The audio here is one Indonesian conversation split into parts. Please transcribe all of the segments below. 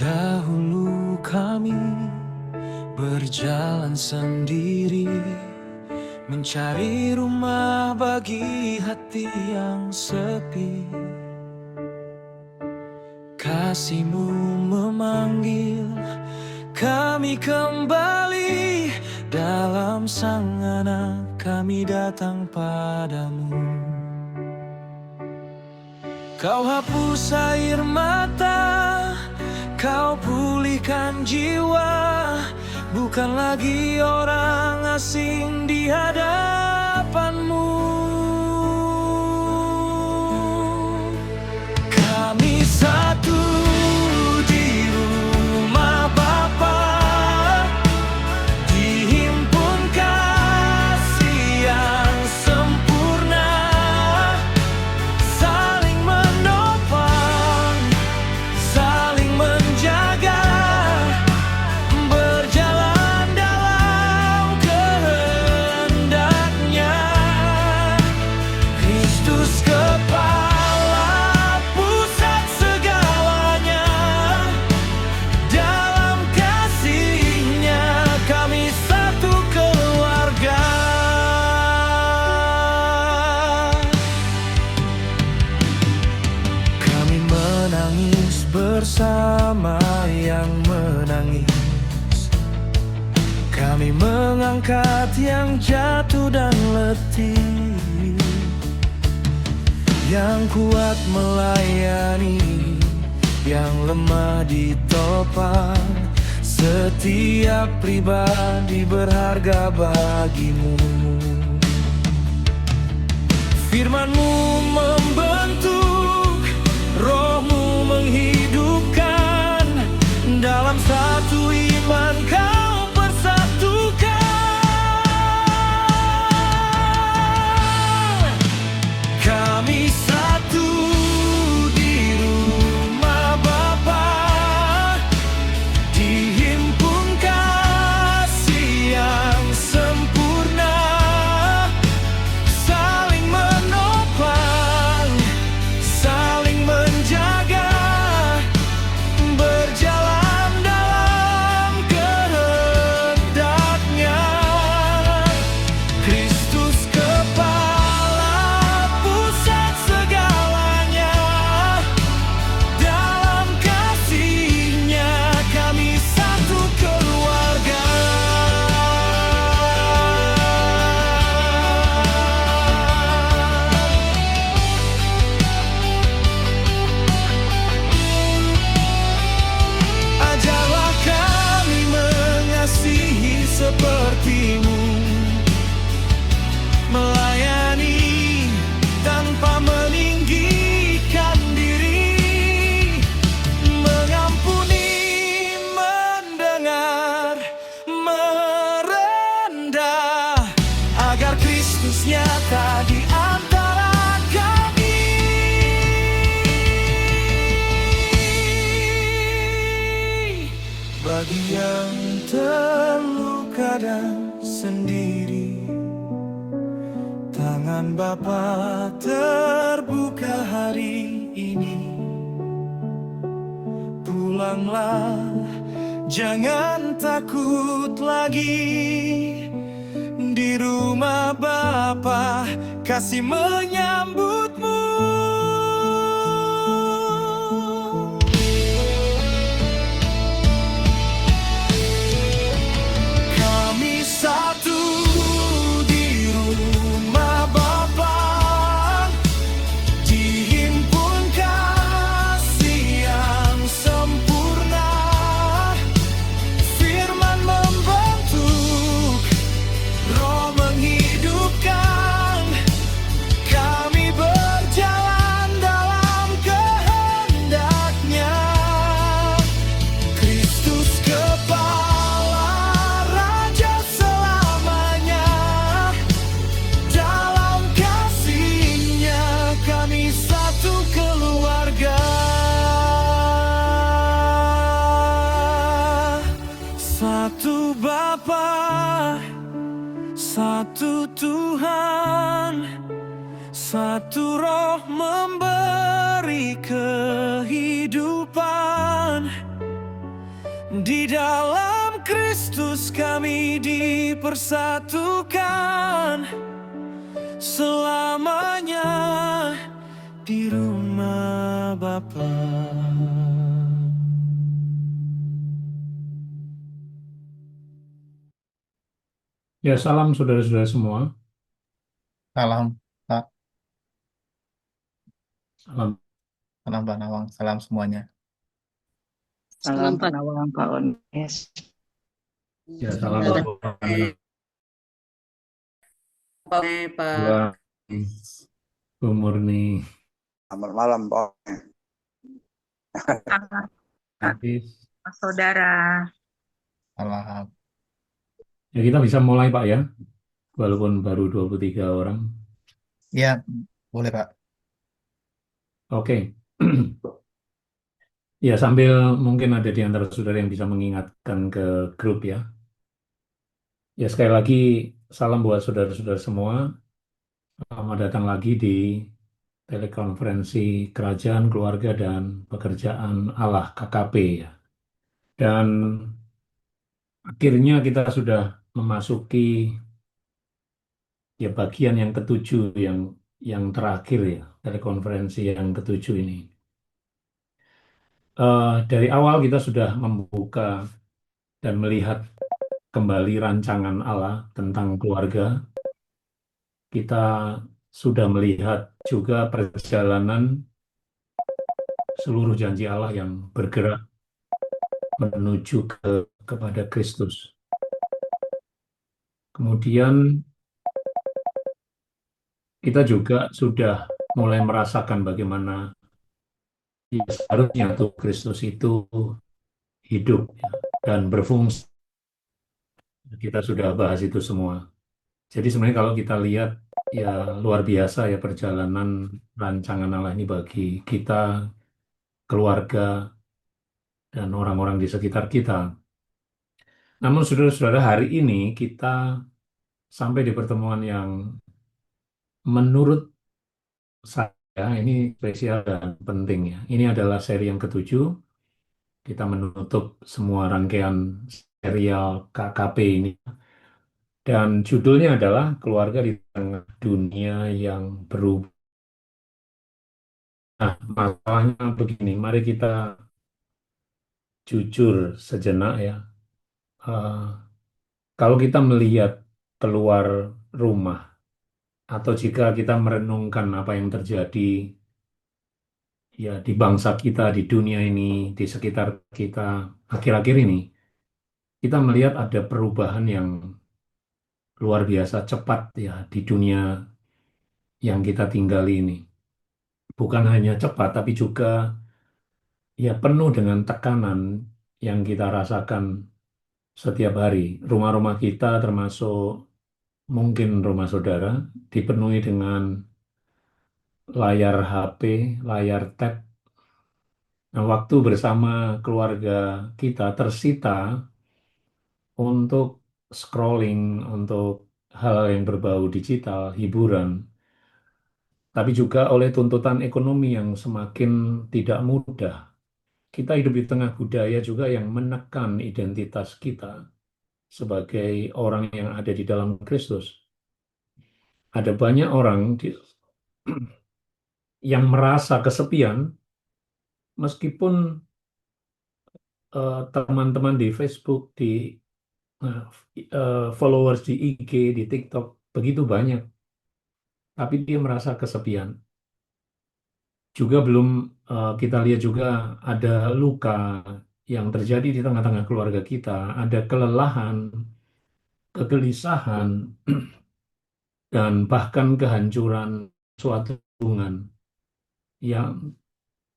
Dahulu kami berjalan sendiri, mencari rumah bagi hati yang sepi. Kasih-Mu memanggil kami kembali, dalam Sang Anak kami datang padamu. Kau hapus air mata, Kau pulihkan jiwa, bukan lagi orang asing di hadapan-Mu. Kami satu di rumah Bapa, dihimpun kasih yang sempurna, saling menopang, saling menjaga, berjalan dalam kehendak-Nya. Kristus kepala pusat segalanya, dalam kasih-Nya kami satu keluarga. Kami menangis bersama yang menangis, kami mengangkat yang jatuh dan letih, yang kuat melayani, yang lemah ditopang. Setiap pribadi berharga bagi-Mu. Firman-Mu membentuk, Roh-Mu menghidupkan, dalam satu iman Kau persatukan. Kami satu di rumah Bapa, dihimpun kasih yang sempurna, saling menopang, saling menjaga, berjalan dalam kehendak-Nya. Kristus kepala pusat segalanya, dalam kasih-Nya kami satu keluarga. Ajarlah kami mengasihi seperti-Mu, melayani tanpa meninggikan diri, mengampuni, mendengar, merendah, agar Kristus nyata di antara kami. Bagi yang terluka dan sendiri, tangan Bapa terbuka hari ini. Pulanglah, jangan takut lagi. Di rumah Bapa kasih menyambut-Mu. Kami satu di rumah Bapa, dihimpun kasih yang sempurna, firman membentuk, Roh menghidupkan, kami berjalan dalam kehendak-Nya. Kristus kepala Raja selamanya, dalam kasih-Nya kami satu keluarga. Satu Bapa, satu Tuhan, satu Roh memberi kehidupan. Di dalam Kristus kami dipersatukan selamanya di rumah Bapa. Ya, salam saudara-saudara semua. Salam, Pak. Salam, Salam Pak Nawang. Salam semuanya. Salam Salam Pak. Panawang Pak Ones. ya salam Selamat Bapak, sore Pak. Dua, Bu Murni, Selamat malam, Pak. Selamat Hafiz. saudara. Salam. Ya, kita bisa mulai Pak ya, walaupun baru 23 orang. Ya, boleh Pak. Oke. Ya, sambil mungkin ada di antara saudara yang bisa mengingatkan ke grup ya. Ya, sekali lagi salam buat saudara-saudara semua. Selamat datang lagi di telekonferensi Kerajaan, Keluarga, dan Pekerjaan Allah KKP ya. Dan akhirnya kita sudah memasuki ya bagian yang ketujuh yang terakhir ya telekonferensi yang ketujuh ini. Dari awal kita sudah membuka dan melihat kembali rancangan Allah tentang keluarga. Kita sudah melihat juga perjalanan seluruh janji Allah yang bergerak menuju kepada Kristus. Kemudian kita juga sudah mulai merasakan bagaimana ya, seharusnya tuh Kristus itu hidup ya, dan berfungsi. Kita sudah bahas itu semua. Jadi sebenarnya kalau kita lihat ya luar biasa ya perjalanan rancangan Allah ini bagi kita, keluarga, dan orang-orang di sekitar kita. Namun saudara-saudara, hari ini kita sampai di pertemuan yang menurut saya ini spesial dan penting ya. Ini adalah seri yang ketujuh. Kita menutup semua rangkaian serial KKP ini. Dan judulnya adalah Keluarga di Tengah Dunia yang Berubah. Nah, masalahnya begini, mari kita jujur sejenak ya. Eh, Kalau kita melihat keluar rumah, atau jika kita merenungkan apa yang terjadi ya di bangsa kita, di dunia ini, di sekitar kita akhir-akhir ini, kita melihat ada perubahan yang luar biasa cepat ya di dunia yang kita tinggali ini. Bukan hanya cepat, tapi juga ya penuh dengan tekanan yang kita rasakan setiap hari. Rumah-rumah kita termasuk mungkin rumah saudara dipenuhi dengan layar HP, layar tab. Nah, waktu bersama keluarga kita tersita untuk scrolling, untuk hal yang berbau digital, hiburan, tapi juga oleh tuntutan ekonomi yang semakin tidak mudah. Kita hidup di tengah budaya juga yang menekan identitas kita sebagai orang yang ada di dalam Kristus. Ada banyak orang yang merasa kesepian meskipun teman-teman di Facebook, di eh, followers di IG, di TikTok begitu banyak, tapi dia merasa kesepian. Juga belum kita lihat juga ada luka yang terjadi di tengah-tengah keluarga kita, ada kelelahan, kegelisahan, dan bahkan kehancuran suatu hubungan yang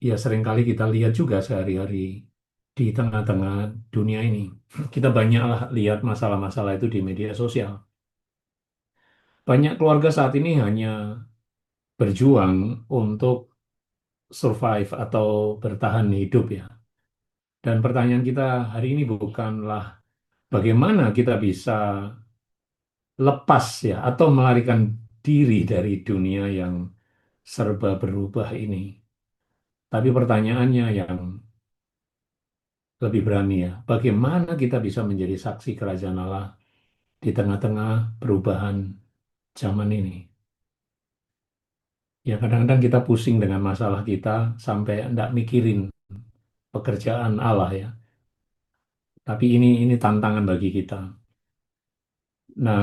ya seringkali kita lihat juga sehari-hari di tengah-tengah dunia ini. Kita banyaklah lihat masalah-masalah itu di media sosial. Banyak keluarga saat ini hanya berjuang untuk survive atau bertahan hidup ya. Dan pertanyaan kita hari ini bukanlah bagaimana kita bisa lepas ya atau melarikan diri dari dunia yang serba berubah ini. Tapi pertanyaannya yang lebih berani ya. Bagaimana kita bisa menjadi saksi kerajaan Allah di tengah-tengah perubahan zaman ini? Ya kadang-kadang kita pusing dengan masalah kita sampai enggak mikirin pekerjaan Allah ya. Tapi ini tantangan bagi kita. Nah,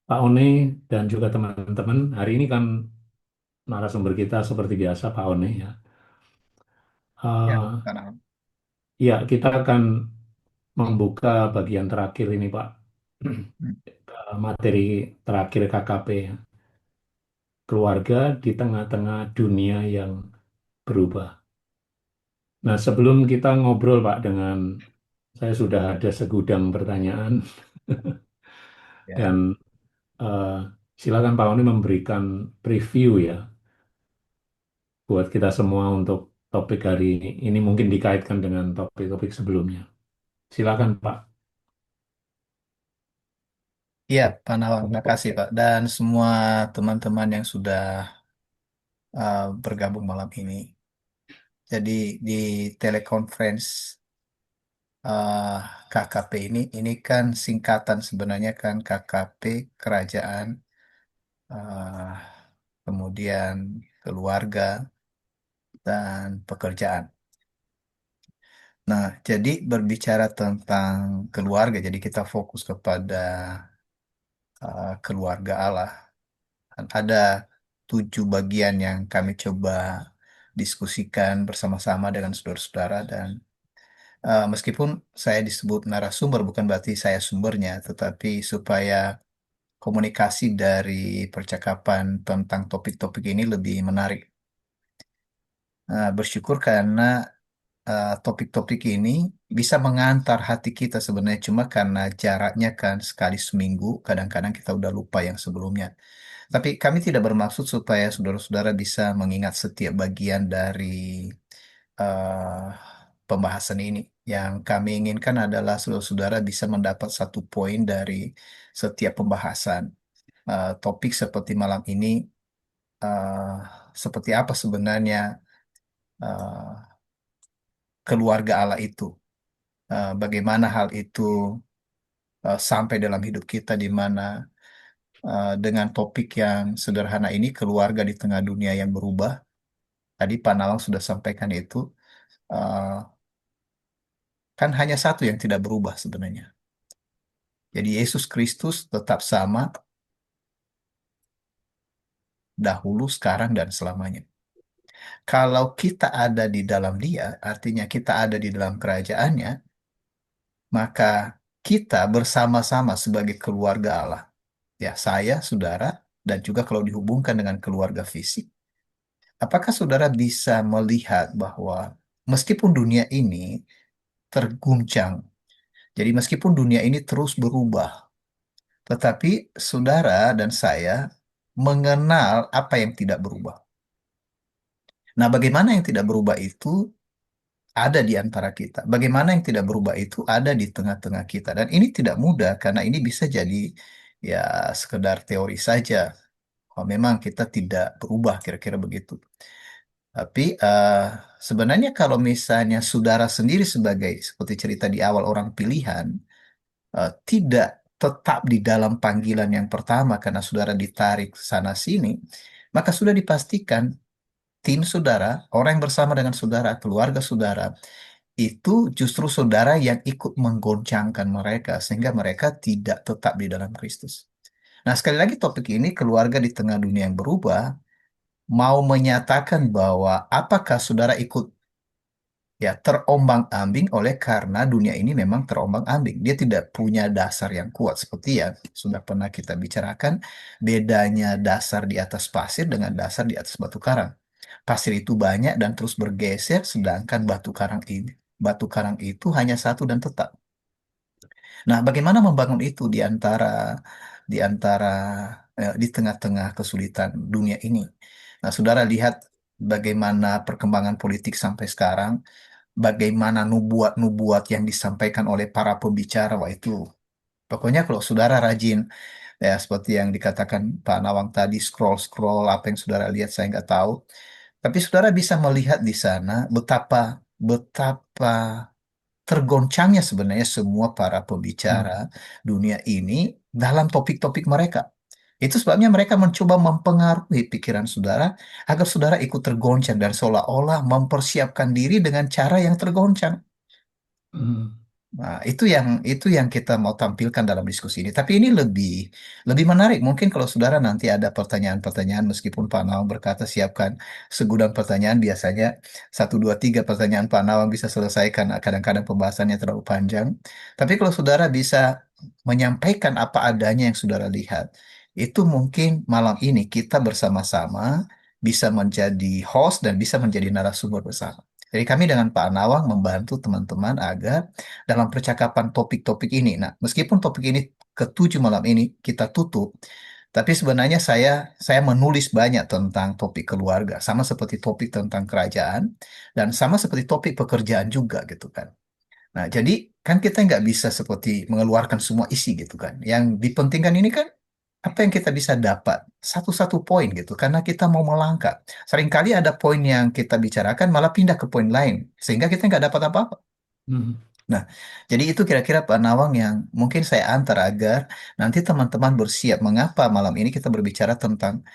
Pak One dan juga teman-teman, hari ini kan narasumber kita seperti biasa Pak One ya. Ya, Eh, karena ya, kita akan membuka bagian terakhir ini Pak. hmm, Materi terakhir KKP ya. Keluarga di tengah-tengah dunia yang berubah. Nah, sebelum kita ngobrol Pak dengan saya sudah ada segudang pertanyaan ya, dan eh, silakan Pak Oni memberikan preview ya buat kita semua untuk topik hari ini. Ini mungkin dikaitkan dengan topik-topik sebelumnya. Silakan Pak. iya, Pak Nawang, terima kasih Pak. Dan semua teman-teman yang sudah bergabung malam ini. Jadi di teleconference eh, KKP ini kan singkatan sebenarnya kan KKP Kerajaan, eh, kemudian keluarga dan pekerjaan. Nah, jadi berbicara tentang keluarga, jadi kita fokus kepada keluarga Allah. Ada 7 bagian yang kami coba diskusikan bersama-sama dengan saudara-saudara dan meskipun saya disebut narasumber bukan berarti saya sumbernya, tetapi supaya komunikasi dari percakapan tentang topik-topik ini lebih menarik. Bersyukur karena topik-topik ini bisa mengantar hati kita sebenarnya cuma karena jaraknya kan sekali seminggu, kadang-kadang kita udah lupa yang sebelumnya. Tapi kami tidak bermaksud supaya saudara-saudara bisa mengingat setiap bagian dari eh, pembahasan ini. Yang kami inginkan adalah saudara-saudara bisa mendapat satu poin dari setiap pembahasan. Topik seperti malam ini, eh, seperti apa sebenarnya eh, keluarga Allah itu. Bagaimana hal itu sampai dalam hidup kita di mana dengan topik yang sederhana ini keluarga di tengah dunia yang berubah. Tadi Pak Nawang sudah sampaikan itu. eh, Kan hanya satu yang tidak berubah sebenarnya. Jadi Yesus Kristus tetap sama dahulu, sekarang, dan selamanya. Kalau kita ada di dalam Dia, artinya kita ada di dalam kerajaannya, maka kita bersama-sama sebagai keluarga Allah. Ya, saya, saudara, dan juga kalau dihubungkan dengan keluarga fisik. Apakah saudara bisa melihat bahwa meskipun dunia ini terguncang, jadi meskipun dunia ini terus berubah, tetapi saudara dan saya mengenal apa yang tidak berubah. Nah, bagaimana yang tidak berubah itu ada di antara kita. Bagaimana yang tidak berubah itu ada di tengah-tengah kita. Dan ini tidak mudah karena ini bisa jadi ya sekedar teori saja. Oh, memang kita tidak berubah kira-kira begitu. Tapi sebenarnya kalau misalnya saudara sendiri sebagai seperti cerita di awal orang pilihan tidak tetap di dalam panggilan yang pertama karena saudara ditarik sana sini, maka sudah dipastikan tim saudara, orang yang bersama dengan saudara, keluarga saudara, itu justru saudara yang ikut menggoncangkan mereka sehingga mereka tidak tetap di dalam Kristus. Nah, sekali lagi topik ini keluarga di tengah dunia yang berubah mau menyatakan bahwa apakah saudara ikut ya terombang-ambing oleh karena dunia ini memang terombang-ambing. Dia tidak punya dasar yang kuat seperti yang sudah pernah kita bicarakan bedanya dasar di atas pasir dengan dasar di atas batu karang. Pasir itu banyak dan terus bergeser sedangkan batu karang itu hanya satu dan tetap. Nah, bagaimana membangun itu di antara di tengah-tengah kesulitan dunia ini? Nah, saudara lihat bagaimana perkembangan politik sampai sekarang, bagaimana nubuat-nubuat yang disampaikan oleh para pembicara, wah itu pokoknya kalau saudara rajin ya seperti yang dikatakan Pak Nawang tadi scroll-scroll apa yang saudara lihat saya nggak tahu, tapi saudara bisa melihat di sana betapa betapa tergoncangnya sebenarnya semua para pembicara Hmm. dunia ini dalam topik-topik mereka. Itu sebabnya mereka mencoba mempengaruhi pikiran saudara agar saudara ikut tergoncang dan seolah-olah mempersiapkan diri dengan cara yang tergoncang. Hmm. Nah, itu yang kita mau tampilkan dalam diskusi ini. Tapi ini lebih lebih menarik. Mungkin kalau saudara nanti ada pertanyaan-pertanyaan, meskipun Pak Nawang berkata siapkan segudang pertanyaan, biasanya satu dua tiga pertanyaan Pak Nawang bisa selesaikan. Kadang-kadang pembahasannya terlalu panjang. Tapi kalau saudara bisa menyampaikan apa adanya yang saudara lihat, itu mungkin malam ini kita bersama-sama bisa menjadi host dan bisa menjadi narasumber bersama. Jadi kami dengan Pak Nawang membantu teman-teman agar dalam percakapan topik-topik ini. Nah, meskipun topik ini ketujuh malam ini kita tutup, tapi sebenarnya saya menulis banyak tentang topik keluarga, sama seperti topik tentang kerajaan dan sama seperti topik pekerjaan juga gitu kan. Nah, jadi kan kita nggak bisa seperti mengeluarkan semua isi gitu kan. Yang dipentingkan ini kan apa yang kita bisa dapat satu-satu poin gitu karena kita mau melangkah. Seringkali ada poin yang kita bicarakan malah pindah ke poin lain sehingga kita nggak dapat apa-apa. Hmm. Nah, jadi itu kira-kira Pak Nawang yang mungkin saya antar agar nanti teman-teman bersiap. Mengapa malam ini kita berbicara tentang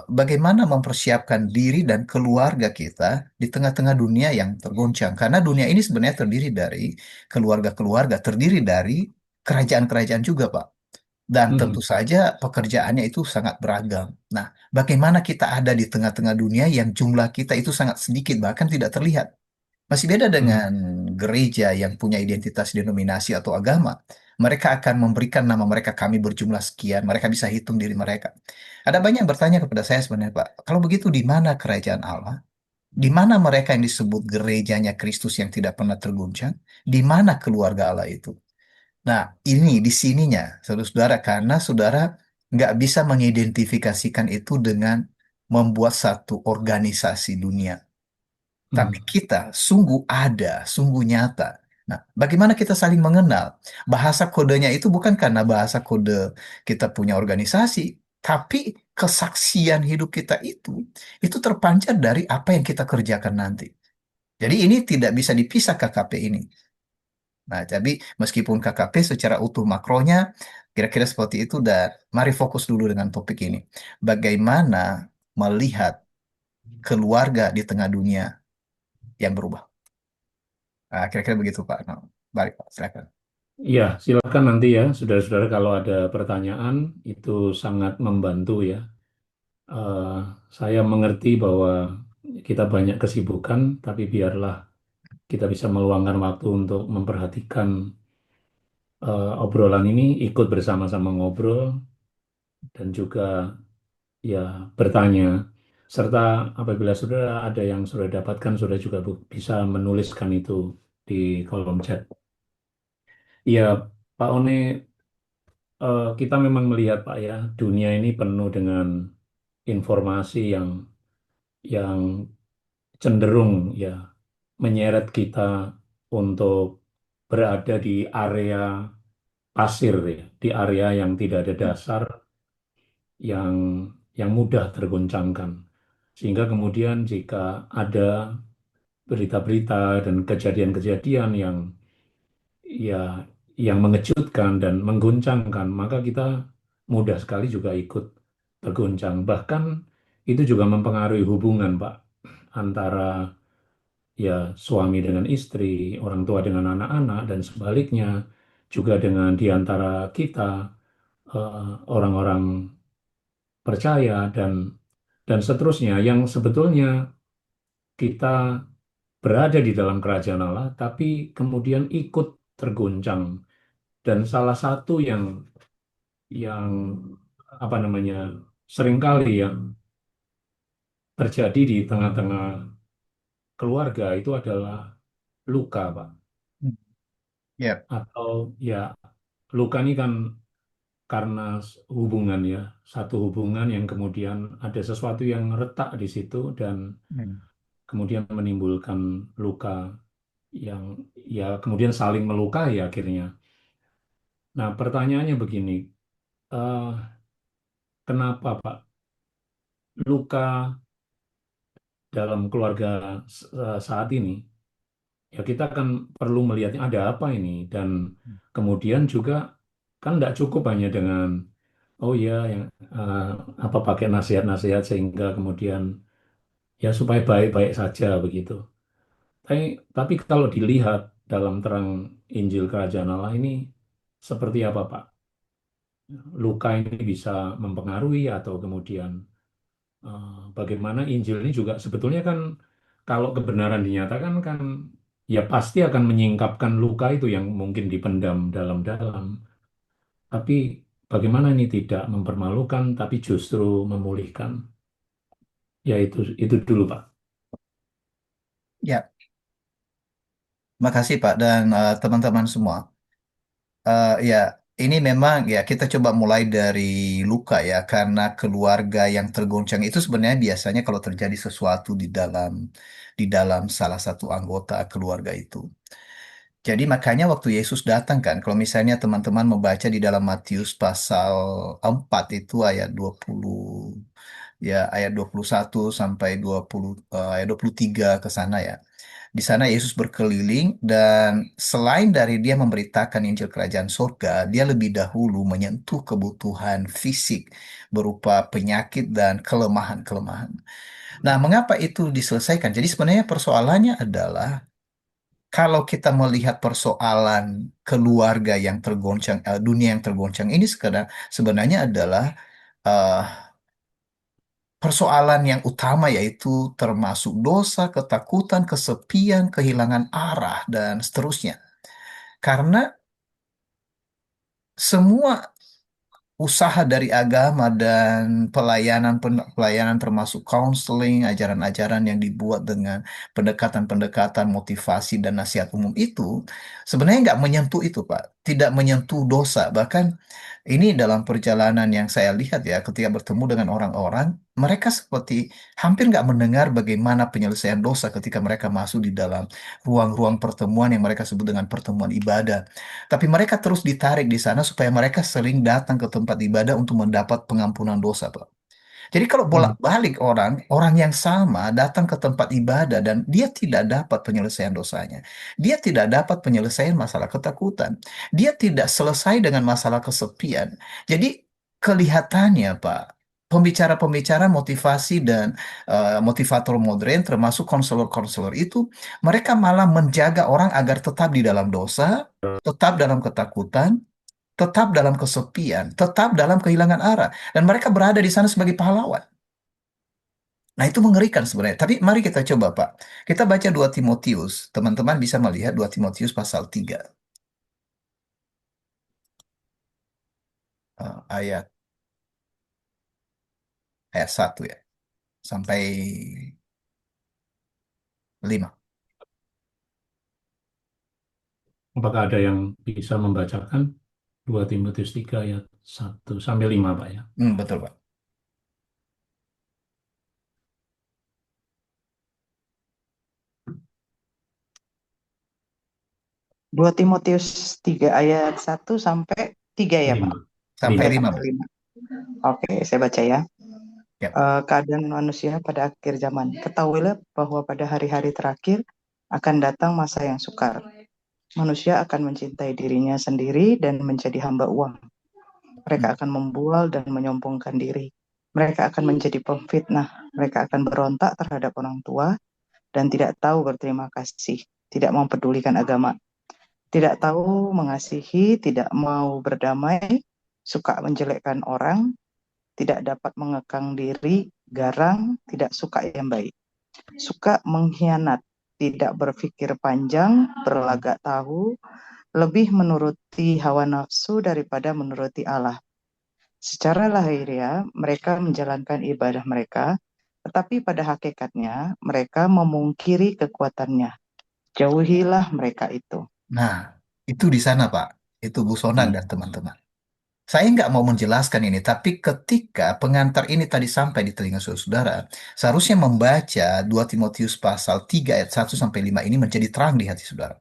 bagaimana mempersiapkan diri dan keluarga kita di tengah-tengah dunia yang tergoncang. Karena dunia ini sebenarnya terdiri dari keluarga-keluarga, terdiri dari kerajaan-kerajaan juga, Pak. Dan Hmm. tentu saja pekerjaannya itu sangat beragam. Nah, bagaimana kita ada di tengah-tengah dunia yang jumlah kita itu sangat sedikit, bahkan tidak terlihat. Masih beda Hmm. dengan gereja yang punya identitas denominasi atau agama. Mereka akan memberikan nama mereka, kami berjumlah sekian, mereka bisa hitung diri mereka. Ada banyak yang bertanya kepada saya sebenarnya, Pak, kalau begitu di mana kerajaan Allah? Di mana mereka yang disebut gerejanya Kristus yang tidak pernah terguncang? Di mana keluarga Allah itu? Nah, ini di sininya, saudara-saudara, karena saudara nggak bisa mengidentifikasikan itu dengan membuat satu organisasi dunia. Tapi Hmm. kita sungguh ada, sungguh nyata. Nah, bagaimana kita saling mengenal? Bahasa kodenya itu bukan karena bahasa kode kita punya organisasi, tapi kesaksian hidup kita itu terpancar dari apa yang kita kerjakan nanti. Jadi ini tidak bisa dipisah KKP ini. Nah, jadi meskipun KKP secara utuh makronya kira-kira seperti itu, dan mari fokus dulu dengan topik ini. Bagaimana melihat keluarga di tengah dunia yang berubah? Nah, kira-kira begitu Pak. Nah, balik Pak, silakan. Ya, silakan nanti ya, saudara-saudara kalau ada pertanyaan itu sangat membantu ya. Eh, saya mengerti bahwa kita banyak kesibukan, tapi biarlah kita bisa meluangkan waktu untuk memperhatikan obrolan ini, ikut bersama-sama ngobrol dan juga ya bertanya. Serta apabila saudara ada yang sudah dapatkan, saudara juga bisa menuliskan itu di kolom chat. Ya, Pak One, kita memang melihat Pak ya, dunia ini penuh dengan informasi yang cenderung ya menyeret kita untuk berada di area pasir ya, di area yang tidak ada dasar, yang mudah tergoncangkan. Sehingga kemudian jika ada berita-berita dan kejadian-kejadian ya yang mengejutkan dan mengguncangkan, maka kita mudah sekali juga ikut terguncang. Bahkan itu juga mempengaruhi hubungan, Pak, antara ya suami dengan istri, orang tua dengan anak-anak, dan sebaliknya juga dengan di antara kita orang-orang percaya dan seterusnya yang sebetulnya kita berada di dalam kerajaan Allah, tapi kemudian ikut terguncang. Dan salah satu yang apa namanya seringkali yang terjadi di tengah-tengah keluarga itu adalah luka, Pak. Hmm. Ya, Atau ya luka ini kan karena hubungan ya, satu hubungan yang kemudian ada sesuatu yang retak di situ dan hmm. kemudian menimbulkan luka yang ya kemudian saling melukai akhirnya. Nah, pertanyaannya begini, eh, kenapa Pak luka dalam keluarga saat ini ya kita kan perlu melihatnya ada apa ini, dan kemudian juga kan tidak cukup hanya dengan oh ya yang eh, apa pakai nasihat-nasihat sehingga kemudian ya supaya baik-baik saja begitu. Tapi, tapi kalau dilihat dalam terang Injil Kerajaan Allah ini seperti apa, Pak? Luka ini bisa mempengaruhi atau kemudian bagaimana Injil ini juga sebetulnya kan kalau kebenaran dinyatakan kan ya pasti akan menyingkapkan luka itu yang mungkin dipendam dalam-dalam. Tapi bagaimana ini tidak mempermalukan tapi justru memulihkan? Ya itu dulu, Pak. Ya, makasih Pak dan teman-teman semua. Ya, ini memang ya kita coba mulai dari luka ya, karena keluarga yang tergoncang itu sebenarnya biasanya kalau terjadi sesuatu di dalam salah satu anggota keluarga itu. Jadi makanya waktu Yesus datang kan, kalau misalnya teman-teman membaca di dalam Matius pasal 4 itu ayat 20 ya ayat 21 sampai 20 ayat 23 ke sana ya. Di sana Yesus berkeliling dan selain dari dia memberitakan Injil Kerajaan Surga, dia lebih dahulu menyentuh kebutuhan fisik berupa penyakit dan kelemahan-kelemahan. Nah, mengapa itu diselesaikan? Jadi sebenarnya persoalannya adalah kalau kita melihat persoalan keluarga yang tergoncang, dunia yang tergoncang ini sebenarnya adalah eh, persoalan yang utama yaitu termasuk dosa, ketakutan, kesepian, kehilangan arah, dan seterusnya. Karena semua usaha dari agama dan pelayanan termasuk counseling, ajaran-ajaran yang dibuat dengan pendekatan-pendekatan motivasi dan nasihat umum itu sebenarnya nggak menyentuh itu, Pak. Tidak menyentuh dosa. Bahkan ini dalam perjalanan yang saya lihat ya, ketika bertemu dengan orang-orang, mereka seperti hampir nggak mendengar bagaimana penyelesaian dosa ketika mereka masuk di dalam ruang-ruang pertemuan yang mereka sebut dengan pertemuan ibadah. Tapi mereka terus ditarik di sana supaya mereka sering datang ke tempat ibadah untuk mendapat pengampunan dosa, Pak. Jadi kalau Hmm. bolak-balik orang yang sama datang ke tempat ibadah dan dia tidak dapat penyelesaian dosanya. Dia tidak dapat penyelesaian masalah ketakutan. Dia tidak selesai dengan masalah kesepian. Jadi kelihatannya, Pak, pembicara-pembicara motivasi dan motivator modern termasuk konselor-konselor itu mereka malah menjaga orang agar tetap di dalam dosa, tetap dalam ketakutan, tetap dalam kesepian, tetap dalam kehilangan arah. Dan mereka berada di sana sebagai pahlawan. Nah, itu mengerikan sebenarnya. Tapi mari kita coba, Pak. Kita baca 2 Timotius. Teman-teman bisa melihat 2 Timotius pasal 3. Ayat ayat 1 ya. Sampai 5. Apakah ada yang bisa membacakan 2 Timotius 3 ayat 1 sampai 5, Pak ya? Betul, Pak. Dua Timotius 3 ayat 1 sampai 3 ya, Pak? 5. Sampai 5. 5, Sampai Bu. 5. Oke, saya baca ya. Ya. Keadaan manusia pada akhir zaman. Ketahuilah bahwa pada hari-hari terakhir akan datang masa yang sukar. Manusia akan mencintai dirinya sendiri dan menjadi hamba uang. Mereka akan membual dan menyombongkan diri. Mereka akan menjadi pemfitnah. Mereka akan berontak terhadap orang tua dan tidak tahu berterima kasih, tidak mempedulikan agama, tidak tahu mengasihi, tidak mau berdamai, suka menjelekkan orang, tidak dapat mengekang diri, garang, tidak suka yang baik, suka mengkhianat, tidak berpikir panjang, berlagak tahu, lebih menuruti hawa nafsu daripada menuruti Allah. Secara lahiriah, mereka menjalankan ibadah mereka, tetapi pada hakikatnya mereka memungkiri kekuatannya. Jauhilah mereka itu. Nah, itu di sana, Pak. Itu Bu Sonang dan teman-teman. Saya nggak mau menjelaskan ini, tapi ketika pengantar ini tadi sampai di telinga saudara, seharusnya membaca 2 Timotius pasal 3 ayat 1 sampai 5 ini menjadi terang di hati saudara.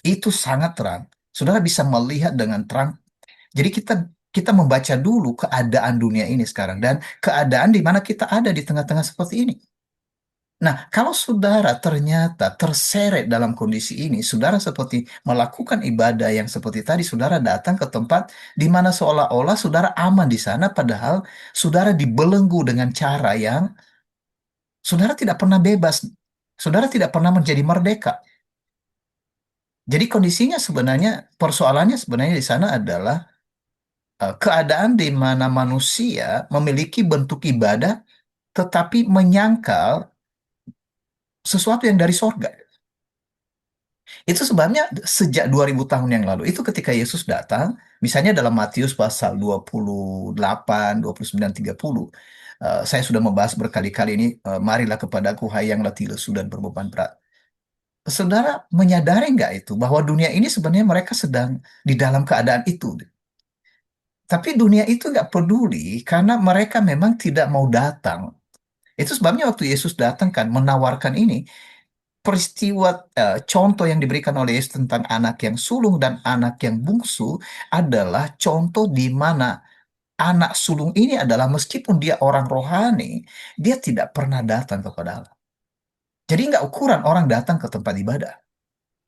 Itu sangat terang. Saudara bisa melihat dengan terang. Jadi kita membaca dulu keadaan dunia ini sekarang dan keadaan di mana kita ada di tengah-tengah seperti ini. Nah, kalau saudara ternyata terseret dalam kondisi ini, saudara seperti melakukan ibadah yang seperti tadi, saudara datang ke tempat di mana seolah-olah saudara aman di sana, padahal saudara dibelenggu dengan cara yang saudara tidak pernah bebas, saudara tidak pernah menjadi merdeka. Jadi kondisinya sebenarnya, persoalannya sebenarnya di sana adalah keadaan di mana manusia memiliki bentuk ibadah, tetapi menyangkal sesuatu yang dari sorga. Itu sebabnya sejak 2000 tahun yang lalu, itu ketika Yesus datang, misalnya dalam Matius pasal 28, 29, 30, saya sudah membahas berkali-kali ini, marilah kepadaku hai yang letih lesu dan berbeban berat. Saudara menyadari nggak itu, bahwa dunia ini sebenarnya mereka sedang di dalam keadaan itu. Tapi dunia itu nggak peduli karena mereka memang tidak mau datang. Itu sebabnya waktu Yesus datang kan menawarkan ini, peristiwa contoh yang diberikan oleh Yesus tentang anak yang sulung dan anak yang bungsu adalah contoh di mana anak sulung ini adalah meskipun dia orang rohani, dia tidak pernah datang kepada Allah. Jadi nggak ukuran orang datang ke tempat ibadah.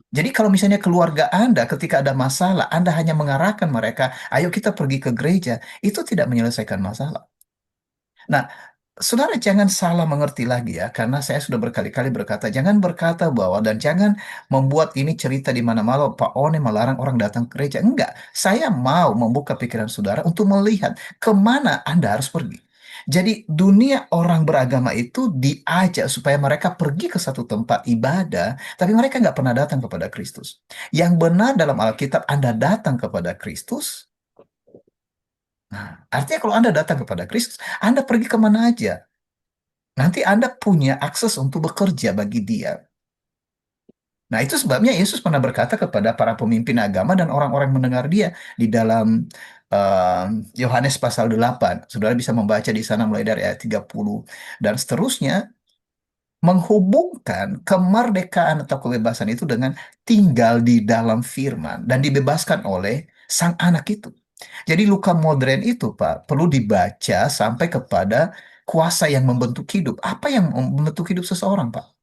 Jadi kalau misalnya keluarga Anda ketika ada masalah, Anda hanya mengarahkan mereka, ayo kita pergi ke gereja, itu tidak menyelesaikan masalah. Nah, saudara jangan salah mengerti lagi ya, karena saya sudah berkali-kali berkata, jangan berkata bahwa dan jangan membuat ini cerita di mana-mana Pak One melarang orang datang ke gereja. Enggak, saya mau membuka pikiran saudara untuk melihat kemana Anda harus pergi. Jadi dunia orang beragama itu diajak supaya mereka pergi ke satu tempat ibadah, tapi mereka nggak pernah datang kepada Kristus. Yang benar dalam Alkitab, Anda datang kepada Kristus. Nah, artinya kalau Anda datang kepada Kristus, Anda pergi kemana aja. Nanti Anda punya akses untuk bekerja bagi dia. Nah, itu sebabnya Yesus pernah berkata kepada para pemimpin agama dan orang-orang mendengar dia di dalam eh, Yohanes pasal 8. Saudara bisa membaca di sana mulai dari ayat 30 dan seterusnya, menghubungkan kemerdekaan atau kebebasan itu dengan tinggal di dalam firman dan dibebaskan oleh sang anak itu. Jadi luka modern itu, Pak, perlu dibaca sampai kepada kuasa yang membentuk hidup. Apa yang membentuk hidup seseorang, Pak?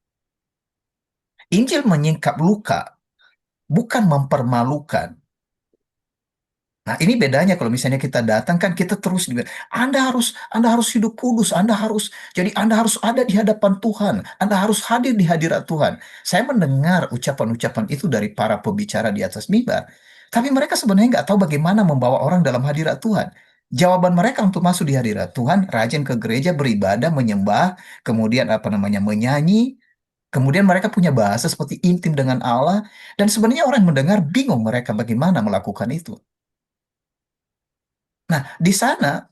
Injil menyingkap luka, bukan mempermalukan. Nah, ini bedanya kalau misalnya kita datang kan kita terus juga, Anda harus hidup kudus, Anda harus ada di hadapan Tuhan, Anda harus hadir di hadirat Tuhan. Saya mendengar ucapan-ucapan itu dari para pembicara di atas mimbar, tapi mereka sebenarnya nggak tahu bagaimana membawa orang dalam hadirat Tuhan. Jawaban mereka untuk masuk di hadirat Tuhan, rajin ke gereja, beribadah, menyembah, kemudian apa namanya menyanyi, kemudian mereka punya bahasa seperti intim dengan Allah, dan sebenarnya orang mendengar bingung mereka bagaimana melakukan itu. Nah, di sana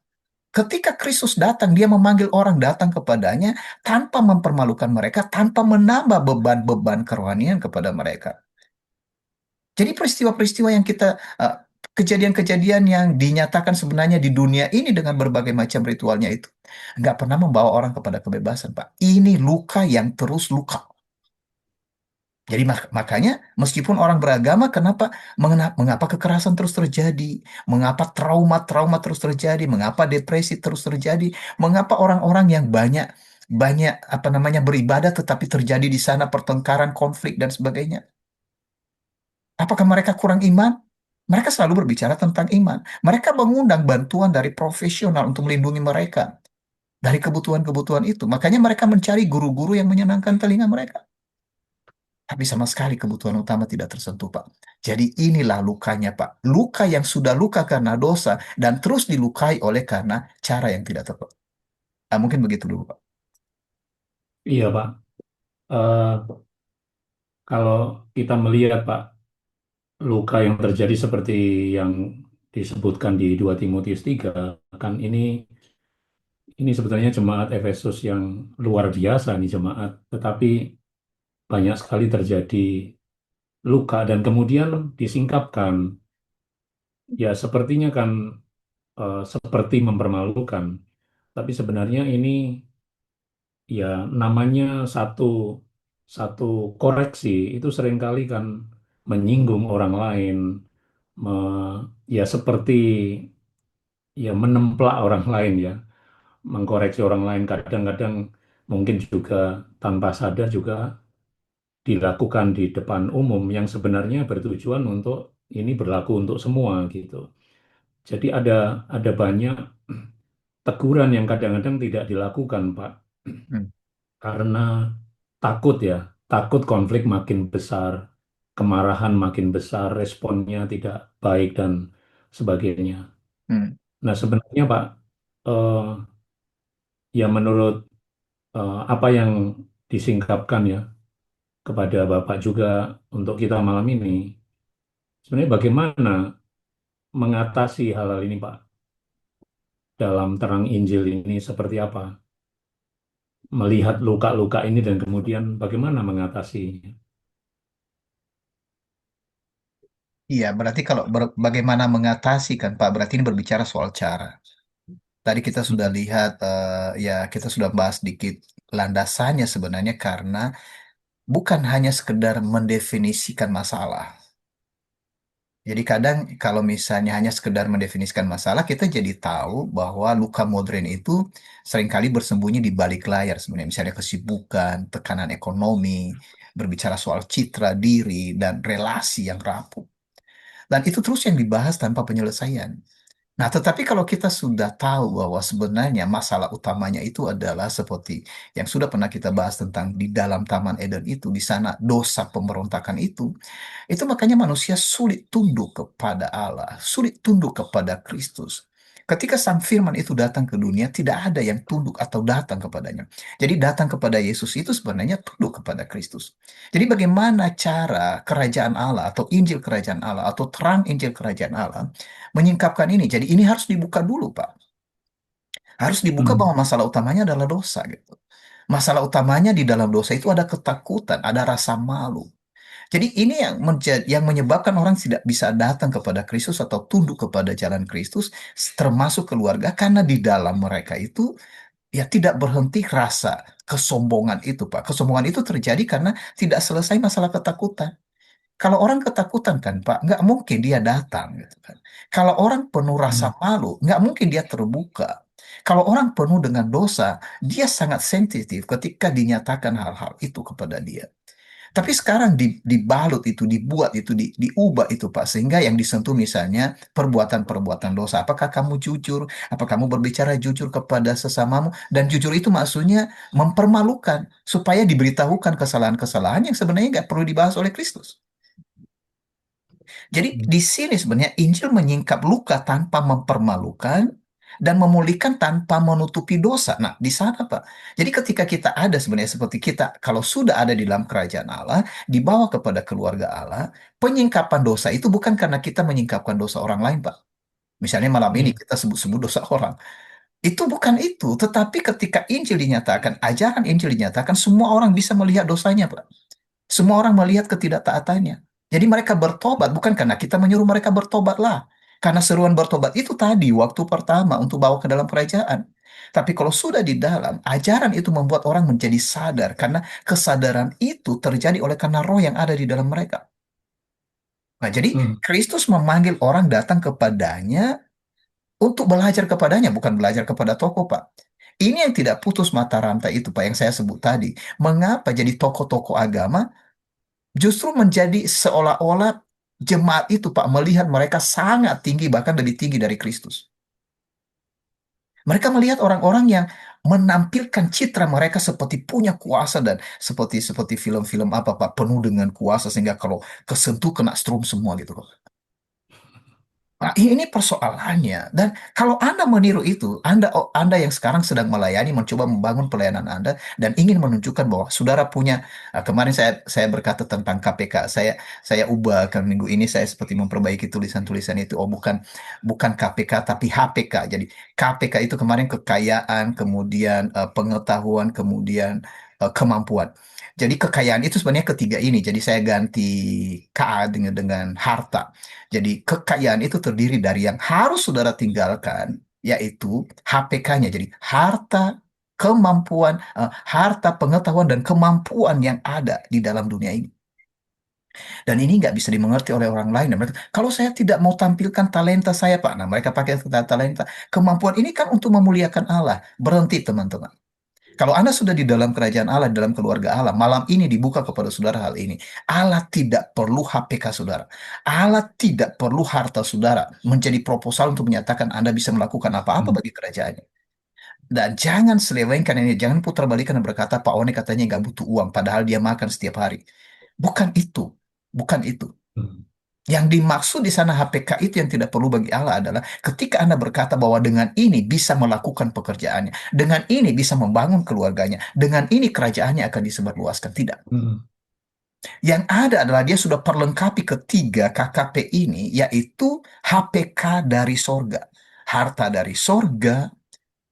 ketika Kristus datang, dia memanggil orang datang kepadanya tanpa mempermalukan mereka, tanpa menambah beban-beban kerohanian kepada mereka. Jadi peristiwa-peristiwa yang kejadian-kejadian yang dinyatakan sebenarnya di dunia ini dengan berbagai macam ritualnya itu, nggak pernah membawa orang kepada kebebasan, Pak. Ini luka yang terus luka. Jadi makanya meskipun orang beragama, mengapa kekerasan terus terjadi? Mengapa trauma-trauma terus terjadi? Mengapa depresi terus terjadi? Mengapa orang-orang yang banyak banyak apa namanya beribadah tetapi terjadi di sana pertengkaran, konflik dan sebagainya? Apakah mereka kurang iman? Mereka selalu berbicara tentang iman. Mereka mengundang bantuan dari profesional untuk melindungi mereka dari kebutuhan-kebutuhan itu. Makanya mereka mencari guru-guru yang menyenangkan telinga mereka. Tapi sama sekali kebutuhan utama tidak tersentuh, Pak. Jadi inilah lukanya, Pak. Luka yang sudah luka karena dosa dan terus dilukai oleh karena cara yang tidak tepat. Mungkin begitu dulu, Pak. Iya, Pak. Eh, kalau kita melihat, Pak, luka yang terjadi seperti yang disebutkan di 2 Timotius 3, kan ini sebetulnya jemaat Efesus yang luar biasa nih jemaat, tetapi banyak sekali terjadi luka dan kemudian disingkapkan. Ya, sepertinya kan seperti mempermalukan, tapi sebenarnya ini ya namanya satu satu koreksi itu seringkali kan menyinggung orang lain, me- ya seperti ya menemplak orang lain ya, mengkoreksi orang lain kadang-kadang mungkin juga tanpa sadar juga dilakukan di depan umum yang sebenarnya bertujuan untuk ini berlaku untuk semua gitu. Jadi ada banyak teguran yang kadang-kadang tidak dilakukan, Pak, Hmm. karena takut ya, takut konflik makin besar, kemarahan makin besar, responnya tidak baik dan sebagainya. Hmm. Nah, sebenarnya Pak, eh, ya menurut apa yang disingkapkan ya kepada Bapak juga untuk kita malam ini, sebenarnya bagaimana mengatasi hal-hal ini, Pak, dalam terang Injil ini seperti apa? Melihat luka-luka ini dan kemudian bagaimana mengatasinya? Iya, berarti kalau bagaimana mengatasi kan Pak, berarti ini berbicara soal cara. Tadi kita sudah Hmm. lihat, ya kita sudah bahas sedikit landasannya sebenarnya karena bukan hanya sekedar mendefinisikan masalah. Jadi kadang kalau misalnya hanya sekedar mendefinisikan masalah, kita jadi tahu bahwa luka modern itu seringkali bersembunyi di balik layar sebenarnya. Misalnya kesibukan, tekanan ekonomi, berbicara soal citra diri, dan relasi yang rapuh. Dan itu terus yang dibahas tanpa penyelesaian. Nah, tetapi kalau kita sudah tahu bahwa sebenarnya masalah utamanya itu adalah seperti yang sudah pernah kita bahas tentang di dalam Taman Eden itu, di sana dosa pemberontakan itu makanya manusia sulit tunduk kepada Allah, sulit tunduk kepada Kristus. Ketika Sang Firman itu datang ke dunia, tidak ada yang tunduk atau datang kepadanya. Jadi datang kepada Yesus itu sebenarnya tunduk kepada Kristus. Jadi bagaimana cara kerajaan Allah atau Injil kerajaan Allah atau terang Injil kerajaan Allah menyingkapkan ini? Jadi ini harus dibuka dulu, Pak. Harus dibuka Hmm. bahwa masalah utamanya adalah dosa gitu. Masalah utamanya di dalam dosa itu ada ketakutan, ada rasa malu. Jadi ini yang yang menyebabkan orang tidak bisa datang kepada Kristus atau tunduk kepada jalan Kristus, termasuk keluarga, karena di dalam mereka itu ya tidak berhenti rasa kesombongan itu, Pak. Kesombongan itu terjadi karena tidak selesai masalah ketakutan. Kalau orang ketakutan kan, Pak, nggak mungkin dia datang, gitu kan. Kalau orang penuh rasa Hmm. malu, nggak mungkin dia terbuka. Kalau orang penuh dengan dosa, dia sangat sensitif ketika dinyatakan hal-hal itu kepada dia. Tapi sekarang dibalut itu, dibuat itu, diubah itu Pak, sehingga yang disentuh misalnya perbuatan-perbuatan dosa. Apakah kamu jujur? Apakah kamu berbicara jujur kepada sesamamu? Dan jujur itu maksudnya mempermalukan, supaya diberitahukan kesalahan-kesalahan yang sebenarnya nggak perlu dibahas oleh Kristus. Jadi Hmm. di sini sebenarnya Injil menyingkap luka tanpa mempermalukan dan memulihkan tanpa menutupi dosa. Nah, di sana Pak. Jadi ketika kita ada sebenarnya seperti kita kalau sudah ada di dalam kerajaan Allah, dibawa kepada keluarga Allah, penyingkapan dosa itu bukan karena kita menyingkapkan dosa orang lain, Pak. Misalnya malam ini Ya. kita sebut-sebut dosa orang. Itu bukan itu, tetapi ketika Injil dinyatakan, ajaran Injil dinyatakan, semua orang bisa melihat dosanya, Pak. Semua orang melihat ketidaktaatannya. Jadi mereka bertobat bukan karena kita menyuruh mereka bertobatlah. Karena seruan bertobat itu tadi waktu pertama untuk bawa ke dalam kerajaan. Tapi kalau sudah di dalam, ajaran itu membuat orang menjadi sadar karena kesadaran itu terjadi oleh karena roh yang ada di dalam mereka. Nah, jadi Hmm. Kristus memanggil orang datang kepadanya untuk belajar kepadanya, bukan belajar kepada tokoh, Pak. Ini yang tidak putus mata rantai itu, Pak, yang saya sebut tadi. Mengapa jadi tokoh-tokoh agama justru menjadi seolah-olah jemaat itu, Pak, melihat mereka sangat tinggi, bahkan lebih tinggi dari Kristus. Mereka melihat orang-orang yang menampilkan citra mereka seperti punya kuasa dan seperti seperti film-film apa, Pak, penuh dengan kuasa sehingga kalau kesentuh kena strum semua gitu, Pak. Nah, ini persoalannya. Dan kalau Anda meniru itu, Anda yang sekarang sedang melayani, mencoba membangun pelayanan Anda, dan ingin menunjukkan bahwa saudara punya, kemarin saya berkata tentang KPK, saya ubah kan minggu ini saya seperti memperbaiki tulisan-tulisan itu. Oh, bukan KPK tapi HPK. Jadi KPK itu kemarin kekayaan, kemudian pengetahuan, kemudian kemampuan. Jadi kekayaan itu sebenarnya ketiga ini. Jadi saya ganti KA dengan harta. Jadi kekayaan itu terdiri dari yang harus saudara tinggalkan, yaitu HPK-nya. Jadi harta, kemampuan, harta, pengetahuan, dan kemampuan yang ada di dalam dunia ini. Dan ini nggak bisa dimengerti oleh orang lain. Dan mereka, kalau saya tidak mau tampilkan talenta saya, Pak. Nah, mereka pakai kata talenta. Kemampuan ini kan untuk memuliakan Allah. Berhenti, teman-teman. Kalau Anda sudah di dalam kerajaan Allah, di dalam keluarga Allah, malam ini dibuka kepada saudara hal ini. Allah tidak perlu HPK saudara. Allah tidak perlu harta saudara menjadi proposal untuk menyatakan Anda bisa melakukan apa-apa Hmm. bagi kerajaannya. Dan jangan selewengkan ini, jangan putar balikan dan berkata Pak One katanya nggak butuh uang, padahal dia makan setiap hari. Bukan itu, bukan itu. Hmm. Yang dimaksud di sana HPK itu yang tidak perlu bagi Allah adalah ketika Anda berkata bahwa dengan ini bisa melakukan pekerjaannya, dengan ini bisa membangun keluarganya, dengan ini kerajaannya akan disebarluaskan. Tidak. Hmm. Yang ada adalah dia sudah perlengkapi ketiga KKP ini, yaitu HPK dari sorga. Harta dari sorga,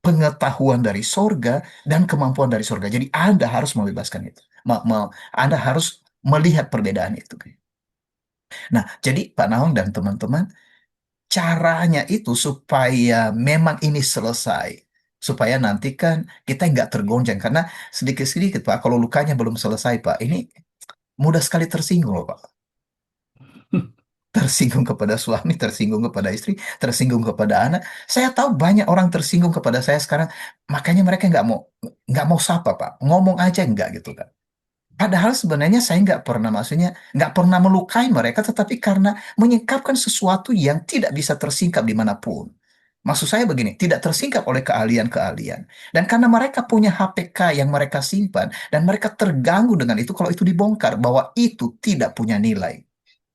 pengetahuan dari sorga, dan kemampuan dari sorga. Jadi Anda harus membebaskan itu. Anda harus melihat perbedaan itu. Nah, jadi Pak Naung dan teman-teman, caranya itu supaya memang ini selesai. Supaya nanti kan kita nggak tergoncang. Karena sedikit-sedikit Pak, kalau lukanya belum selesai Pak, ini mudah sekali tersinggung loh Pak. Tersinggung kepada suami, tersinggung kepada istri, tersinggung kepada anak. Saya tahu banyak orang tersinggung kepada saya sekarang, makanya mereka nggak mau sapa Pak, ngomong aja nggak gitu kan. Padahal sebenarnya saya nggak pernah, maksudnya nggak pernah melukai mereka, tetapi karena menyingkapkan sesuatu yang tidak bisa tersingkap dimanapun. Maksud saya begini, tidak tersingkap oleh keahlian-keahlian. Dan karena mereka punya HPK yang mereka simpan, dan mereka terganggu dengan itu kalau itu dibongkar, bahwa itu tidak punya nilai.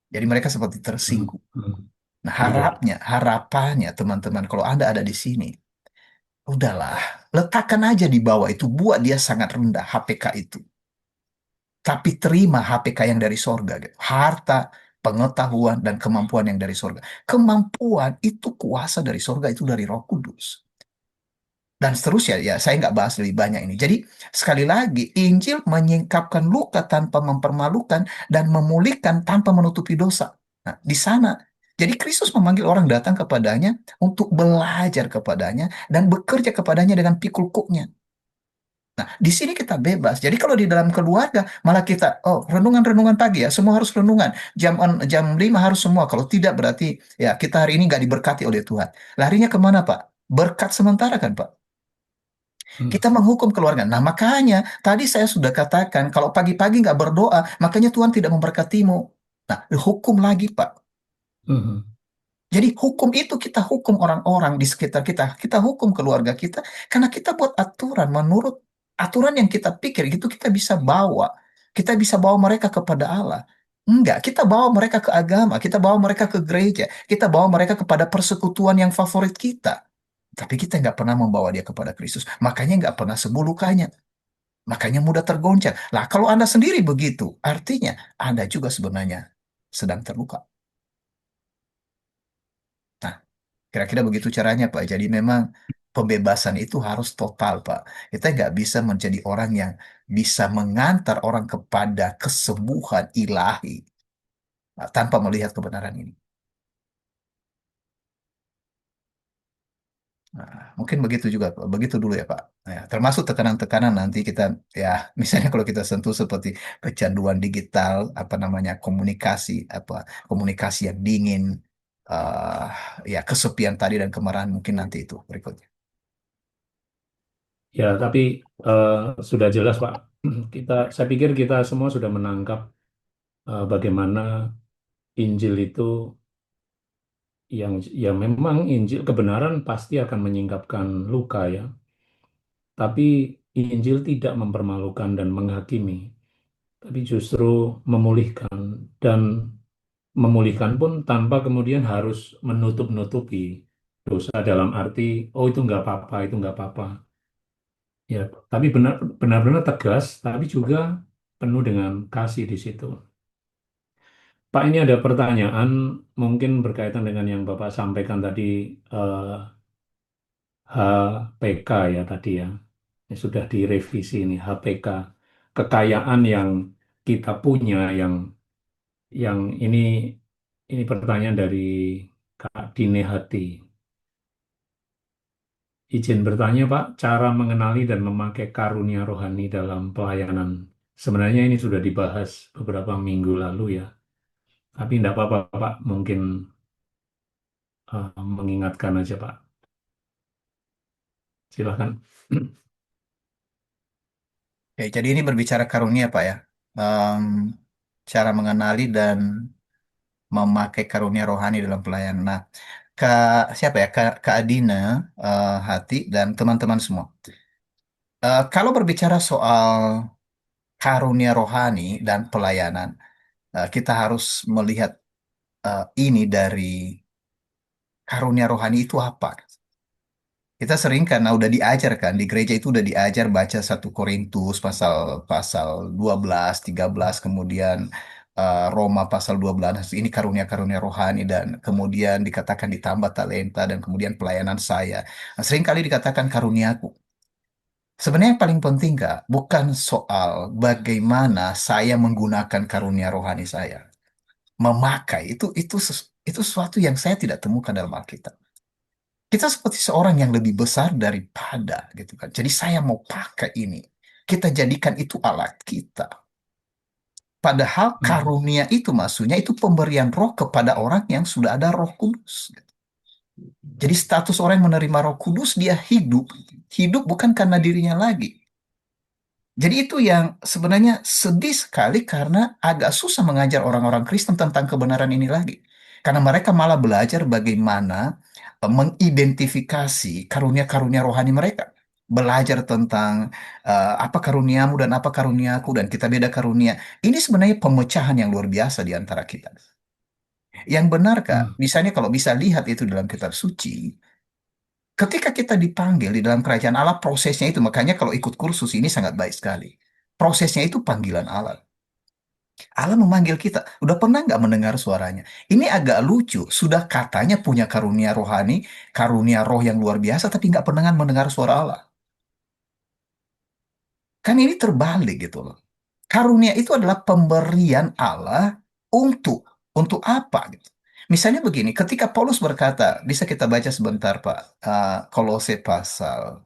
Jadi mereka seperti Hmm. tersinggung. Hmm. Nah Iya. harapannya teman-teman, kalau Anda ada di sini, udahlah, letakkan aja di bawah itu, buat dia sangat rendah HPK itu. Tapi terima HPK yang dari sorga, gitu. Harta, pengetahuan, dan kemampuan yang dari sorga. Kemampuan itu kuasa dari sorga, itu dari Roh Kudus. Dan seterusnya, ya saya nggak bahas lebih banyak ini. Jadi sekali lagi, Injil menyingkapkan luka tanpa mempermalukan dan memulihkan tanpa menutupi dosa. Nah, di sana. Jadi Kristus memanggil orang datang kepadanya untuk belajar kepadanya dan bekerja kepadanya dengan pikul kuknya. Nah, di sini kita bebas. Jadi kalau di dalam keluarga malah kita, oh renungan-renungan pagi ya, semua harus renungan. Jam 5 harus semua. Kalau tidak berarti ya kita hari ini nggak diberkati oleh Tuhan. Larinya kemana Pak? Berkat sementara kan Pak? Hmm. Kita menghukum keluarga. Nah makanya tadi saya sudah katakan kalau pagi-pagi nggak berdoa, makanya Tuhan tidak memberkatimu. Nah, hukum lagi Pak. Hmm. Jadi hukum itu kita hukum orang-orang di sekitar kita. Kita hukum keluarga kita karena kita buat aturan menurut aturan yang kita pikir itu kita bisa bawa. Kita bisa bawa mereka kepada Allah. Enggak, kita bawa mereka ke agama, kita bawa mereka ke gereja, kita bawa mereka kepada persekutuan yang favorit kita. Tapi kita nggak pernah membawa dia kepada Kristus. Makanya nggak pernah sembuh lukanya. Makanya mudah tergoncang. Lah kalau Anda sendiri begitu, artinya Anda juga sebenarnya sedang terluka. Nah, kira-kira begitu caranya, Pak. Jadi memang pembebasan itu harus total, Pak. Kita nggak bisa menjadi orang yang bisa mengantar orang kepada kesembuhan ilahi tanpa melihat kebenaran ini. Nah, mungkin begitu juga, Pak. Begitu dulu ya, Pak. Nah, ya, termasuk tekanan-tekanan nanti kita, ya, misalnya kalau kita sentuh seperti kecanduan digital, apa namanya, komunikasi yang dingin, eh ya, kesepian tadi dan kemarahan mungkin nanti itu berikutnya. Ya, tapi eh, sudah jelas, Pak. Saya pikir kita semua sudah menangkap bagaimana Injil itu yang memang Injil kebenaran pasti akan menyingkapkan luka ya. Tapi Injil tidak mempermalukan dan menghakimi, tapi justru memulihkan dan memulihkan pun tanpa kemudian harus menutup-nutupi dosa dalam arti oh itu nggak apa-apa, itu nggak apa-apa. Ya, tapi benar-benar tegas, tapi juga penuh dengan kasih di situ. Pak, ini ada pertanyaan mungkin berkaitan dengan yang Bapak sampaikan tadi eh, HPK ya tadi ya. Ini sudah direvisi ini HPK. Kekayaan yang kita punya yang ini pertanyaan dari Kak Dine Hati. Izin bertanya, Pak, cara mengenali dan memakai karunia rohani dalam pelayanan. Sebenarnya ini sudah dibahas beberapa minggu lalu ya. Tapi tidak apa-apa, Pak. Mungkin mengingatkan aja, Pak. Silakan. Ya, jadi ini berbicara karunia, Pak ya. Em, Cara mengenali dan memakai karunia rohani dalam pelayanan. Nah, siapa ya? Kak Adina, Hati, dan teman-teman semua. Kalau berbicara soal karunia rohani dan pelayanan, kita harus melihat ini dari karunia rohani itu apa. Kita sering karena udah diajarkan di gereja itu udah diajar baca 1 Korintus pasal pasal 12, 13, kemudian Roma pasal 12 ini karunia-karunia rohani dan kemudian dikatakan ditambah talenta dan kemudian pelayanan saya. Nah, sering kali dikatakan karuniaku. Sebenarnya yang paling penting Kak, bukan soal bagaimana saya menggunakan karunia rohani saya. Memakai itu sesuatu yang saya tidak temukan dalam Alkitab. Kita seperti seorang yang lebih besar daripada gitu kan. Jadi saya mau pakai ini. Kita jadikan itu alat kita. Padahal karunia itu maksudnya itu pemberian roh kepada orang yang sudah ada Roh Kudus. Jadi status orang yang menerima Roh Kudus dia hidup. Hidup bukan karena dirinya lagi. Jadi itu yang sebenarnya sedih sekali karena agak susah mengajar orang-orang Kristen tentang kebenaran ini lagi. Karena mereka malah belajar bagaimana mengidentifikasi karunia-karunia rohani mereka. Belajar tentang apa karuniamu dan apa karuniaku dan kita beda karunia. Ini sebenarnya pemecahan yang luar biasa di antara kita. Yang benar, Kak, Hmm. misalnya kalau bisa lihat itu dalam kitab suci, ketika kita dipanggil di dalam kerajaan Allah, prosesnya itu, makanya kalau ikut kursus ini sangat baik sekali. Prosesnya itu panggilan Allah. Allah memanggil kita. Udah pernah nggak mendengar suaranya? Ini agak lucu. Sudah katanya punya karunia rohani, karunia roh yang luar biasa, tapi nggak pernah mendengar suara Allah. Kan ini terbalik gitu loh. Karunia itu adalah pemberian Allah untuk apa gitu. Misalnya begini, ketika Paulus berkata, bisa kita baca sebentar Pak, Kolose pasal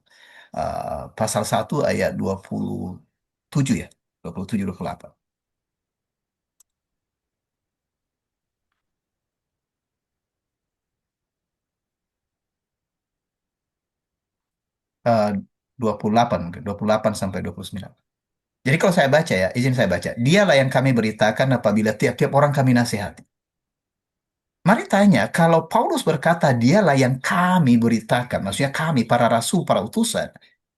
1 ayat 27 ya, 27 28. 28 mungkin, 28 sampai 29. Jadi kalau saya baca ya, izin saya baca. Dialah yang kami beritakan apabila tiap-tiap orang kami nasihati. Mari tanya, kalau Paulus berkata dialah yang kami beritakan, maksudnya kami, para rasul, para utusan,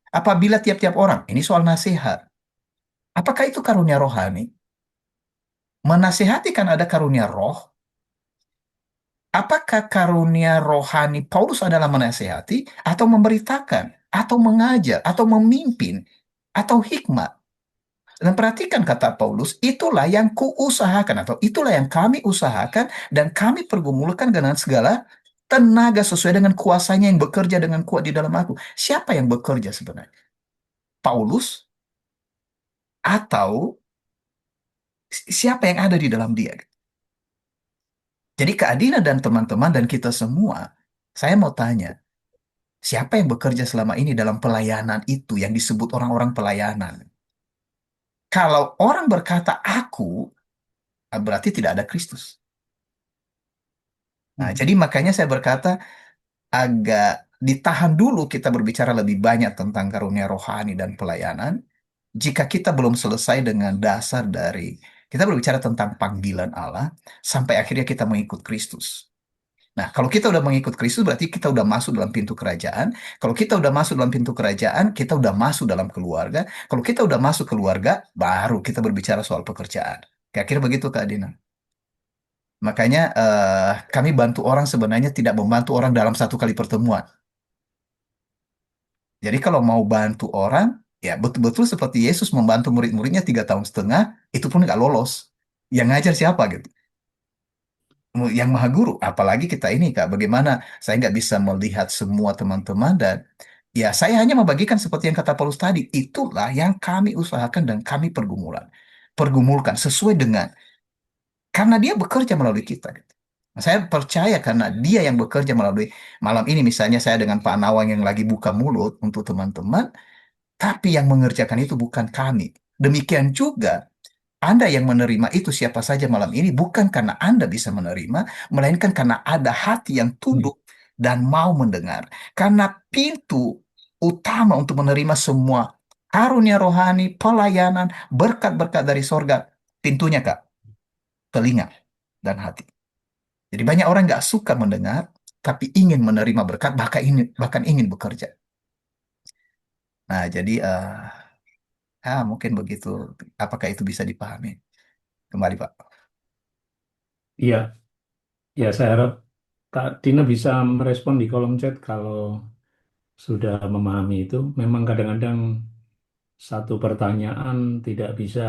apabila tiap-tiap orang, ini soal nasihat. Apakah itu karunia rohani? Menasihati kan ada karunia roh. Apakah karunia rohani Paulus adalah menasihati, atau memberitakan, atau mengajar, atau memimpin, atau hikmat? Dan perhatikan kata Paulus, itulah yang kuusahakan atau itulah yang kami usahakan dan kami pergumulkan dengan segala tenaga sesuai dengan kuasanya yang bekerja dengan kuat di dalam aku. Siapa yang bekerja sebenarnya? Paulus atau siapa yang ada di dalam dia? Jadi Kak Adina dan teman-teman dan kita semua, saya mau tanya, siapa yang bekerja selama ini dalam pelayanan itu yang disebut orang-orang pelayanan? Kalau orang berkata aku, berarti tidak ada Kristus. Nah, jadi makanya saya berkata agak ditahan dulu kita berbicara lebih banyak tentang karunia rohani dan pelayanan jika kita belum selesai dengan dasar dari kita berbicara tentang panggilan Allah sampai akhirnya kita mengikut Kristus. Nah, kalau kita udah mengikut Kristus berarti kita udah masuk dalam pintu kerajaan. Kalau kita udah masuk dalam pintu kerajaan, kita udah masuk dalam keluarga. Kalau kita udah masuk keluarga, baru kita berbicara soal pekerjaan. Kira-kira begitu, Kak Dina. Makanya kami bantu orang sebenarnya tidak membantu orang dalam 1 kali pertemuan. Jadi kalau mau bantu orang, ya betul-betul seperti Yesus membantu murid-muridnya 3 tahun setengah, itu pun nggak lolos. Yang ngajar siapa gitu? Yang Maha Guru. Apalagi kita ini Kak, bagaimana saya nggak bisa melihat semua teman-teman dan ya saya hanya membagikan seperti yang kata Paulus tadi. Itulah yang kami usahakan dan kami pergumulkan sesuai dengan karena dia bekerja melalui kita. Gitu. Nah, saya percaya karena dia yang bekerja melalui malam ini misalnya saya dengan Pak Nawang yang lagi buka mulut untuk teman-teman, tapi yang mengerjakan itu bukan kami. Demikian juga Anda yang menerima itu siapa saja malam ini bukan karena Anda bisa menerima, melainkan karena ada hati yang tunduk dan mau mendengar. Karena pintu utama untuk menerima semua karunia rohani, pelayanan, berkat-berkat dari sorga. Pintunya, Kak, telinga dan hati. Jadi banyak orang nggak suka mendengar, tapi ingin menerima berkat, bahkan ingin bekerja. Nah, jadi mungkin begitu. Apakah itu bisa dipahami? Kembali, Pak. Iya, ya saya harap Kak Tina bisa merespon di kolom chat kalau sudah memahami itu. Memang kadang-kadang satu pertanyaan tidak bisa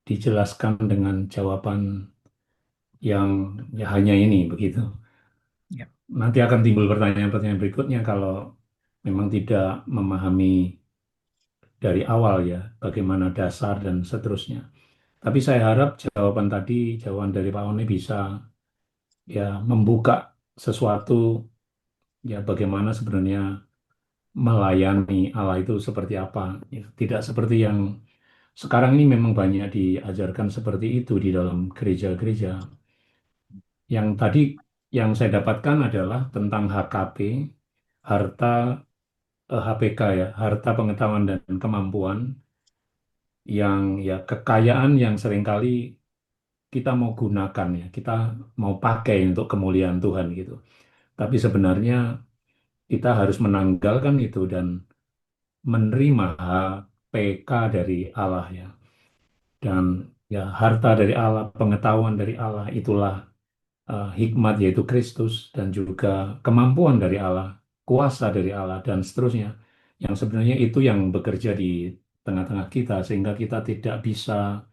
dijelaskan dengan jawaban yang ya hanya ini begitu. Ya. Nanti akan timbul pertanyaan-pertanyaan berikutnya kalau memang tidak memahami dari awal ya bagaimana dasar dan seterusnya. Tapi saya harap jawaban tadi, jawaban dari Pak Oni bisa ya membuka sesuatu ya bagaimana sebenarnya melayani Allah itu seperti apa. Ya, tidak seperti yang sekarang ini memang banyak diajarkan seperti itu di dalam gereja-gereja. Yang tadi yang saya dapatkan adalah tentang HKP, harta HPK ya, harta pengetahuan dan kemampuan yang ya kekayaan yang seringkali kita mau gunakan ya, kita mau pakai untuk kemuliaan Tuhan gitu. Tapi sebenarnya kita harus menanggalkan itu dan menerima HPK dari Allah ya. Dan ya harta dari Allah, pengetahuan dari Allah itulah hikmat yaitu Kristus dan juga kemampuan dari Allah, kuasa dari Allah dan seterusnya. Yang sebenarnya itu yang bekerja di tengah-tengah kita sehingga kita tidak bisa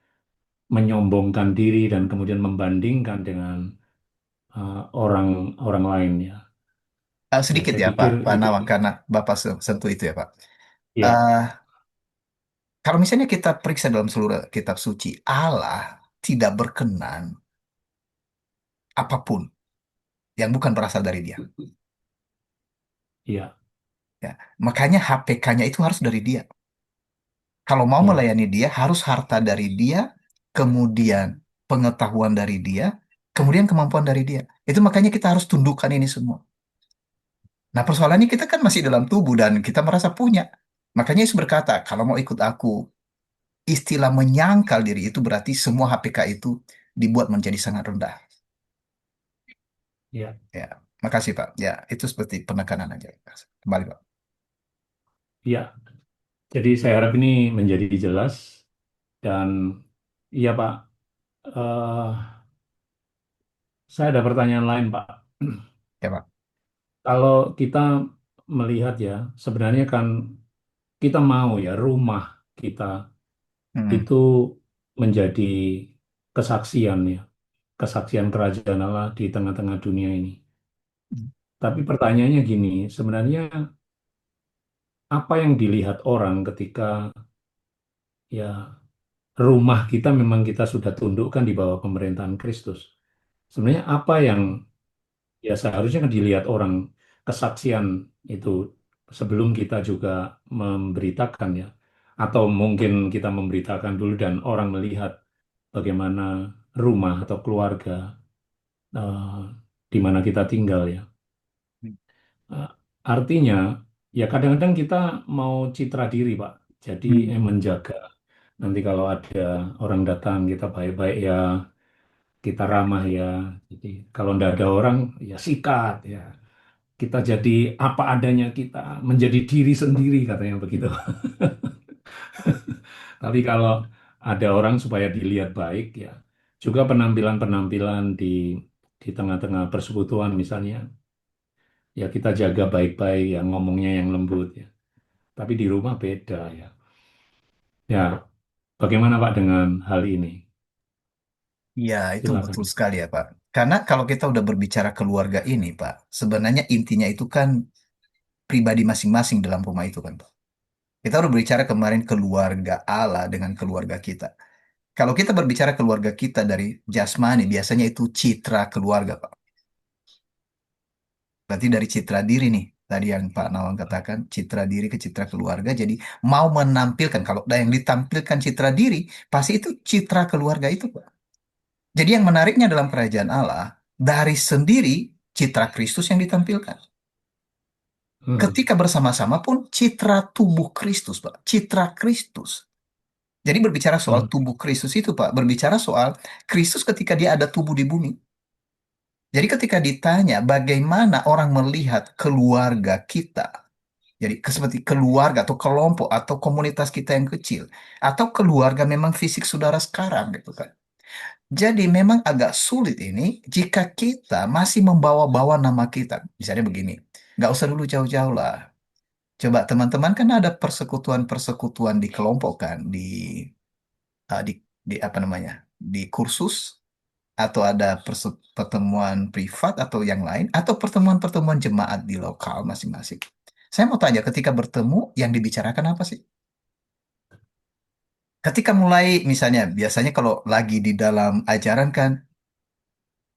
menyombongkan diri dan kemudian membandingkan dengan orang-orang lain ya. Ya, Sedikit saya ya, pikir Pak itu Nawang, karena Bapak sentuh itu ya, Pak. ya, Eh, Kalau misalnya kita periksa dalam seluruh kitab suci, Allah tidak berkenan apapun yang bukan berasal dari Dia. ya, Ya, makanya HPK-nya itu harus dari Dia. Kalau mau ya, melayani Dia, harus harta dari Dia, kemudian pengetahuan dari Dia, kemudian kemampuan dari Dia. Itu makanya kita harus tundukkan ini semua. Nah, persoalannya kita kan masih dalam tubuh dan kita merasa punya. Makanya Yesus berkata, kalau mau ikut aku, istilah menyangkal diri itu berarti semua HPK itu dibuat menjadi sangat rendah. ya, Ya, makasih Pak. Ya, itu seperti penekanan aja. Kembali Pak. ya. Jadi saya harap ini menjadi jelas dan iya Pak, eh, saya ada pertanyaan lain Pak. Ya Pak. Kalau kita melihat ya, sebenarnya kan kita mau ya rumah kita Hmm. itu menjadi kesaksian ya, kesaksian kerajaan Allah di tengah-tengah dunia ini. Tapi pertanyaannya gini, sebenarnya apa yang dilihat orang ketika ya rumah kita memang kita sudah tundukkan di bawah pemerintahan Kristus. Sebenarnya apa yang ya seharusnya kan dilihat orang kesaksian itu sebelum kita juga memberitakan ya. Atau mungkin kita memberitakan dulu dan orang melihat bagaimana rumah atau keluarga eh, di mana kita tinggal ya. Eh, Artinya ya kadang-kadang kita mau citra diri Pak. Jadi Hmm. menjaga nanti kalau ada orang datang kita baik-baik ya, kita ramah ya. Jadi kalau ndak ada orang ya sikat ya. Kita jadi apa adanya kita menjadi diri sendiri katanya begitu. Tapi kalau ada orang supaya dilihat baik ya. Juga penampilan-penampilan di tengah-tengah persekutuan misalnya ya kita jaga baik-baik ya ngomongnya yang lembut ya. Tapi di rumah beda ya. Ya, bagaimana Pak dengan hal ini? Ya, itu betul Silakan. sekali ya Pak. Karena kalau kita udah berbicara keluarga ini Pak, sebenarnya intinya itu kan pribadi masing-masing dalam rumah itu kan Pak. Kita udah berbicara kemarin keluarga Allah dengan keluarga kita. Kalau kita berbicara keluarga kita dari jasmani, biasanya itu citra keluarga Pak. Berarti dari citra diri nih, tadi yang Pak Nawang katakan, citra diri ke citra keluarga. Jadi mau menampilkan, kalau ada yang ditampilkan citra diri, pasti itu citra keluarga itu, Pak. Jadi yang menariknya dalam kerajaan Allah, dari sendiri citra Kristus yang ditampilkan. Hmm. Ketika bersama-sama pun citra tubuh Kristus, Pak. Citra Kristus. Jadi berbicara soal Hmm. tubuh Kristus itu, Pak. Berbicara soal Kristus ketika dia ada tubuh di bumi. Jadi ketika ditanya bagaimana orang melihat keluarga kita, jadi seperti keluarga atau kelompok atau komunitas kita yang kecil, atau keluarga memang fisik saudara sekarang gitu kan. Jadi memang agak sulit ini jika kita masih membawa-bawa nama kita. Misalnya begini, nggak usah dulu jauh-jauh lah. Coba teman-teman kan ada persekutuan-persekutuan di kelompok kan, uh, di, di apa namanya, di kursus atau ada pertemuan privat atau yang lain atau pertemuan-pertemuan jemaat di lokal masing-masing. Saya mau tanya, ketika bertemu yang dibicarakan apa sih? Ketika mulai misalnya biasanya kalau lagi di dalam ajaran kan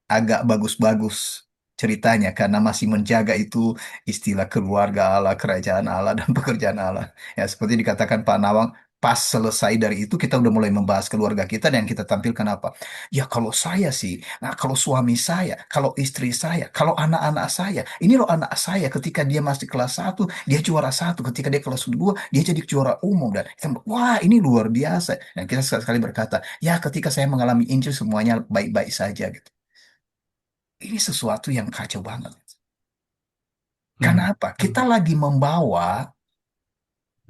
agak bagus-bagus ceritanya karena masih menjaga itu istilah keluarga Allah, kerajaan Allah, dan pekerjaan Allah. Ya, seperti dikatakan Pak Nawang, pas selesai dari itu kita udah mulai membahas keluarga kita dan kita tampilkan apa? Ya kalau saya sih, nah kalau suami saya, kalau istri saya, kalau anak-anak saya, ini loh anak saya ketika dia masih kelas 1 dia juara 1, ketika dia kelas 2 dia jadi juara umum dan kita, wah ini luar biasa. Dan kita sekali-sekali berkata, ya ketika saya mengalami Injil semuanya baik-baik saja gitu. Ini sesuatu yang kacau banget. Karena Hmm. apa? Kita lagi membawa,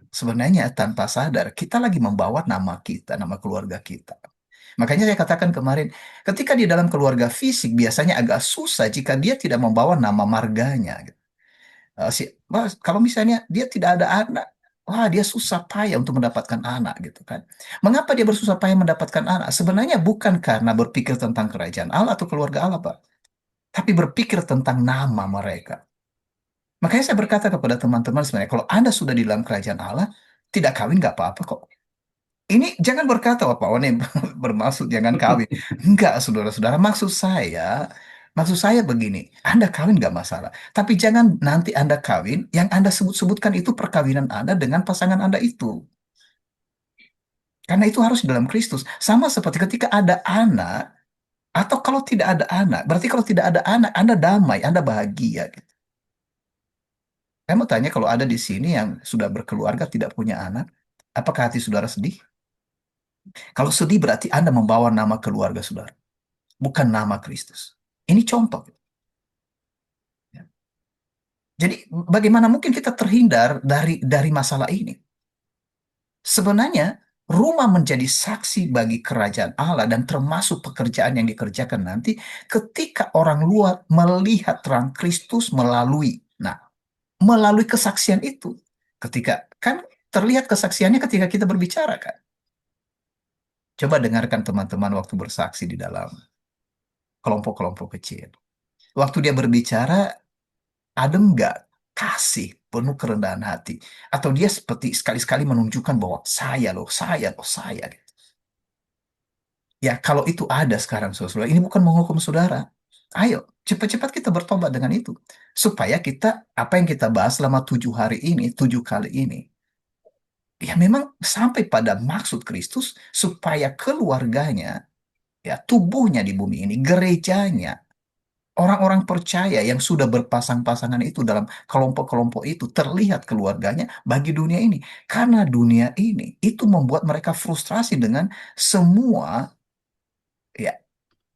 sebenarnya tanpa sadar, kita lagi membawa nama kita, nama keluarga kita. Makanya saya katakan kemarin, ketika di dalam keluarga fisik biasanya agak susah jika dia tidak membawa nama marganya, gitu. Kalau misalnya dia tidak ada anak, wah dia susah payah untuk mendapatkan anak gitu kan. Mengapa dia bersusah payah mendapatkan anak? Sebenarnya bukan karena berpikir tentang kerajaan Allah atau keluarga Allah, Pak. Tapi berpikir tentang nama mereka. Makanya saya berkata kepada teman-teman sebenarnya, kalau Anda sudah di dalam kerajaan Allah, tidak kawin nggak apa-apa kok. Ini jangan berkata, wah Pak Wane bermaksud jangan kawin. Enggak, saudara-saudara, maksud saya begini, Anda kawin nggak masalah. Tapi jangan nanti Anda kawin, yang Anda sebut-sebutkan itu perkawinan Anda dengan pasangan Anda itu. Karena itu harus di dalam Kristus. Sama seperti ketika ada anak, atau kalau tidak ada anak, berarti kalau tidak ada anak, Anda damai, Anda bahagia, gitu. Saya mau tanya, kalau ada di sini yang sudah berkeluarga tidak punya anak, apakah hati saudara sedih? Kalau sedih berarti Anda membawa nama keluarga saudara, bukan nama Kristus. Ini contoh. Ya. Jadi bagaimana mungkin kita terhindar dari masalah ini? Sebenarnya rumah menjadi saksi bagi kerajaan Allah dan termasuk pekerjaan yang dikerjakan nanti ketika orang luar melihat terang Kristus melalui kesaksian itu. Ketika kan terlihat kesaksiannya ketika kita berbicara kan. Coba dengarkan teman-teman waktu bersaksi di dalam kelompok-kelompok kecil. Waktu dia berbicara, ada nggak kasih penuh kerendahan hati? Atau dia seperti sekali-sekali menunjukkan bahwa saya loh, saya. Gitu. Ya, kalau itu ada sekarang, saudara, ini bukan menghukum saudara. Ayo, cepat-cepat kita bertobat dengan itu. Supaya kita, apa yang kita bahas selama 7 hari ini, 7 kali ini, ya memang sampai pada maksud Kristus supaya keluarganya, ya tubuhnya di bumi ini, gerejanya, orang-orang percaya yang sudah berpasang-pasangan itu dalam kelompok-kelompok itu terlihat keluarganya bagi dunia ini. Karena dunia ini itu membuat mereka frustrasi dengan semua ya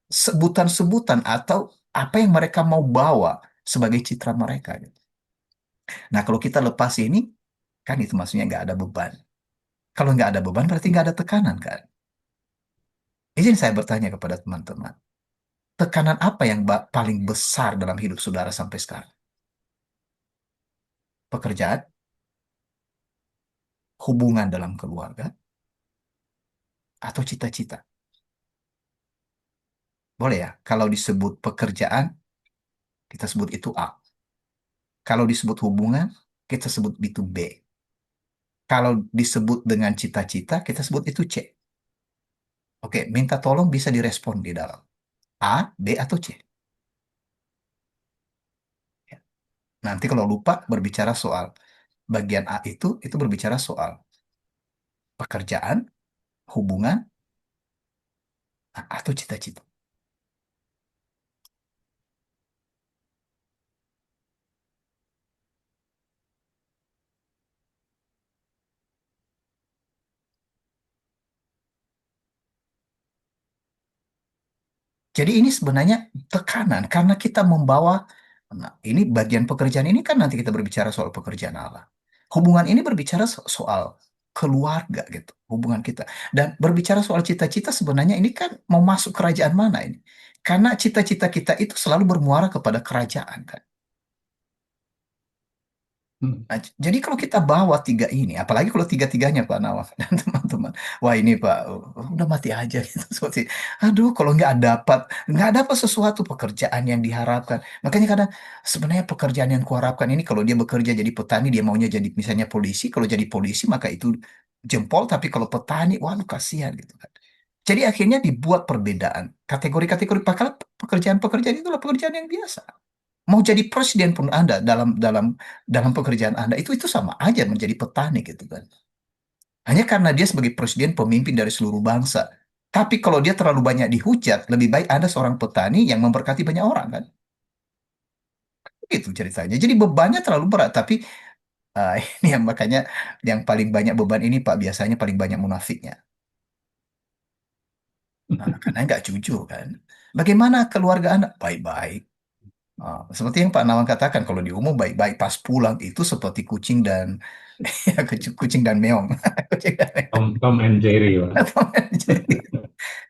sebutan-sebutan atau apa yang mereka mau bawa sebagai citra mereka, gitu. Nah, kalau kita lepas ini, kan itu maksudnya nggak ada beban. Kalau nggak ada beban berarti nggak ada tekanan kan? Izin saya bertanya kepada teman-teman, tekanan apa yang paling besar dalam hidup saudara sampai sekarang? Pekerjaan, hubungan dalam keluarga, atau cita-cita? Boleh ya, kalau disebut pekerjaan, kita sebut itu A. Kalau disebut hubungan, kita sebut itu B. Kalau disebut dengan cita-cita, kita sebut itu C. Oke, minta tolong bisa direspon di dalam A, B, atau C. Ya. Nanti kalau lupa berbicara soal bagian A itu berbicara soal pekerjaan, hubungan, atau cita-cita. Jadi ini sebenarnya tekanan karena kita membawa, nah ini bagian pekerjaan ini kan nanti kita berbicara soal pekerjaan Allah. Hubungan ini berbicara soal keluarga gitu, hubungan kita. Dan berbicara soal cita-cita sebenarnya ini kan mau masuk kerajaan mana ini? Karena cita-cita kita itu selalu bermuara kepada kerajaan kan. Hmm. Nah, jadi kalau kita bawa tiga ini, apalagi kalau tiga-tiganya Pak Nawak dan teman-teman, wah ini Pak, udah mati aja gitu. Seperti, aduh, kalau nggak dapat sesuatu pekerjaan yang diharapkan. Makanya kadang sebenarnya pekerjaan yang kuharapkan ini, kalau dia bekerja jadi petani, dia maunya jadi misalnya polisi. Kalau jadi polisi maka itu jempol, tapi kalau petani, waduh kasihan gitu kan. Jadi akhirnya dibuat perbedaan kategori-kategori. Padahal pekerjaan-pekerjaan itulah pekerjaan yang biasa. Mau jadi presiden pun Anda dalam dalam dalam pekerjaan Anda itu sama aja menjadi petani gitu kan. Hanya karena dia sebagai presiden pemimpin dari seluruh bangsa. Tapi kalau dia terlalu banyak dihujat, lebih baik Anda seorang petani yang memberkati banyak orang kan. Itu ceritanya. Jadi bebannya terlalu berat. Tapi ini yang makanya yang paling banyak beban ini Pak biasanya paling banyak munafiknya. Nah, karena nggak jujur kan. Bagaimana keluarga Anda? Baik-baik. Seperti yang Pak Nawan katakan, kalau di umum baik-baik, pas pulang itu seperti kucing dan ya, kucing dan meong. Kucing dan meong. Tom and Jerry, Pak. Jadi,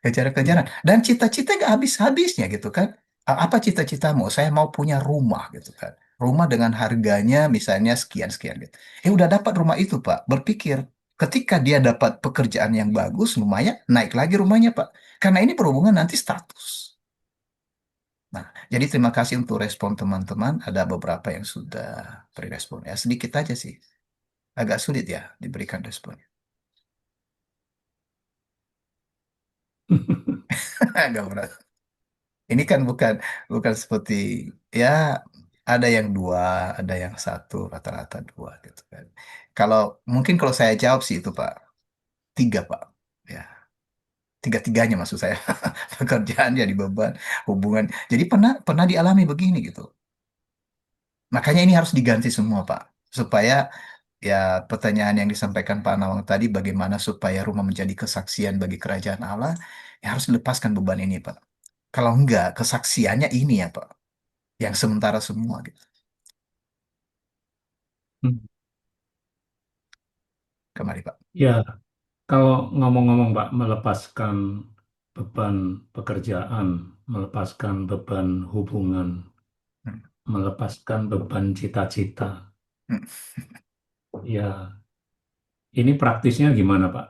kejar-kejaran. Dan cita-cita nggak habis-habisnya gitu kan. Apa cita-citamu? Saya mau punya rumah gitu kan. Rumah dengan harganya misalnya sekian-sekian gitu. Udah dapat rumah itu Pak. Berpikir, ketika dia dapat pekerjaan yang bagus, lumayan, naik lagi rumahnya Pak. Karena ini berhubungan nanti status. Nah, jadi terima kasih untuk respon teman-teman. Ada beberapa yang sudah beri respon. Ya, sedikit aja sih. Agak sulit ya diberikan respon. Agak berat. Ini kan bukan bukan seperti ya ada yang dua, ada yang satu, rata-rata dua gitu kan. Kalau mungkin kalau saya jawab sih itu Pak, tiga Pak. Ya, tiga-tiganya maksud saya. Pekerjaan jadi beban, hubungan. Jadi pernah pernah dialami begini gitu. Makanya ini harus diganti semua Pak, supaya ya pertanyaan yang disampaikan Pak Nawang tadi bagaimana supaya rumah menjadi kesaksian bagi kerajaan Allah, ya harus dilepaskan beban ini Pak. Kalau enggak, kesaksiannya ini ya Pak, yang sementara semua gitu. Kemari Pak. Ya, kalau ngomong-ngomong, Pak, melepaskan beban pekerjaan, melepaskan beban hubungan, Hmm. melepaskan beban cita-cita. Hmm. Ya, ini praktisnya gimana, Pak?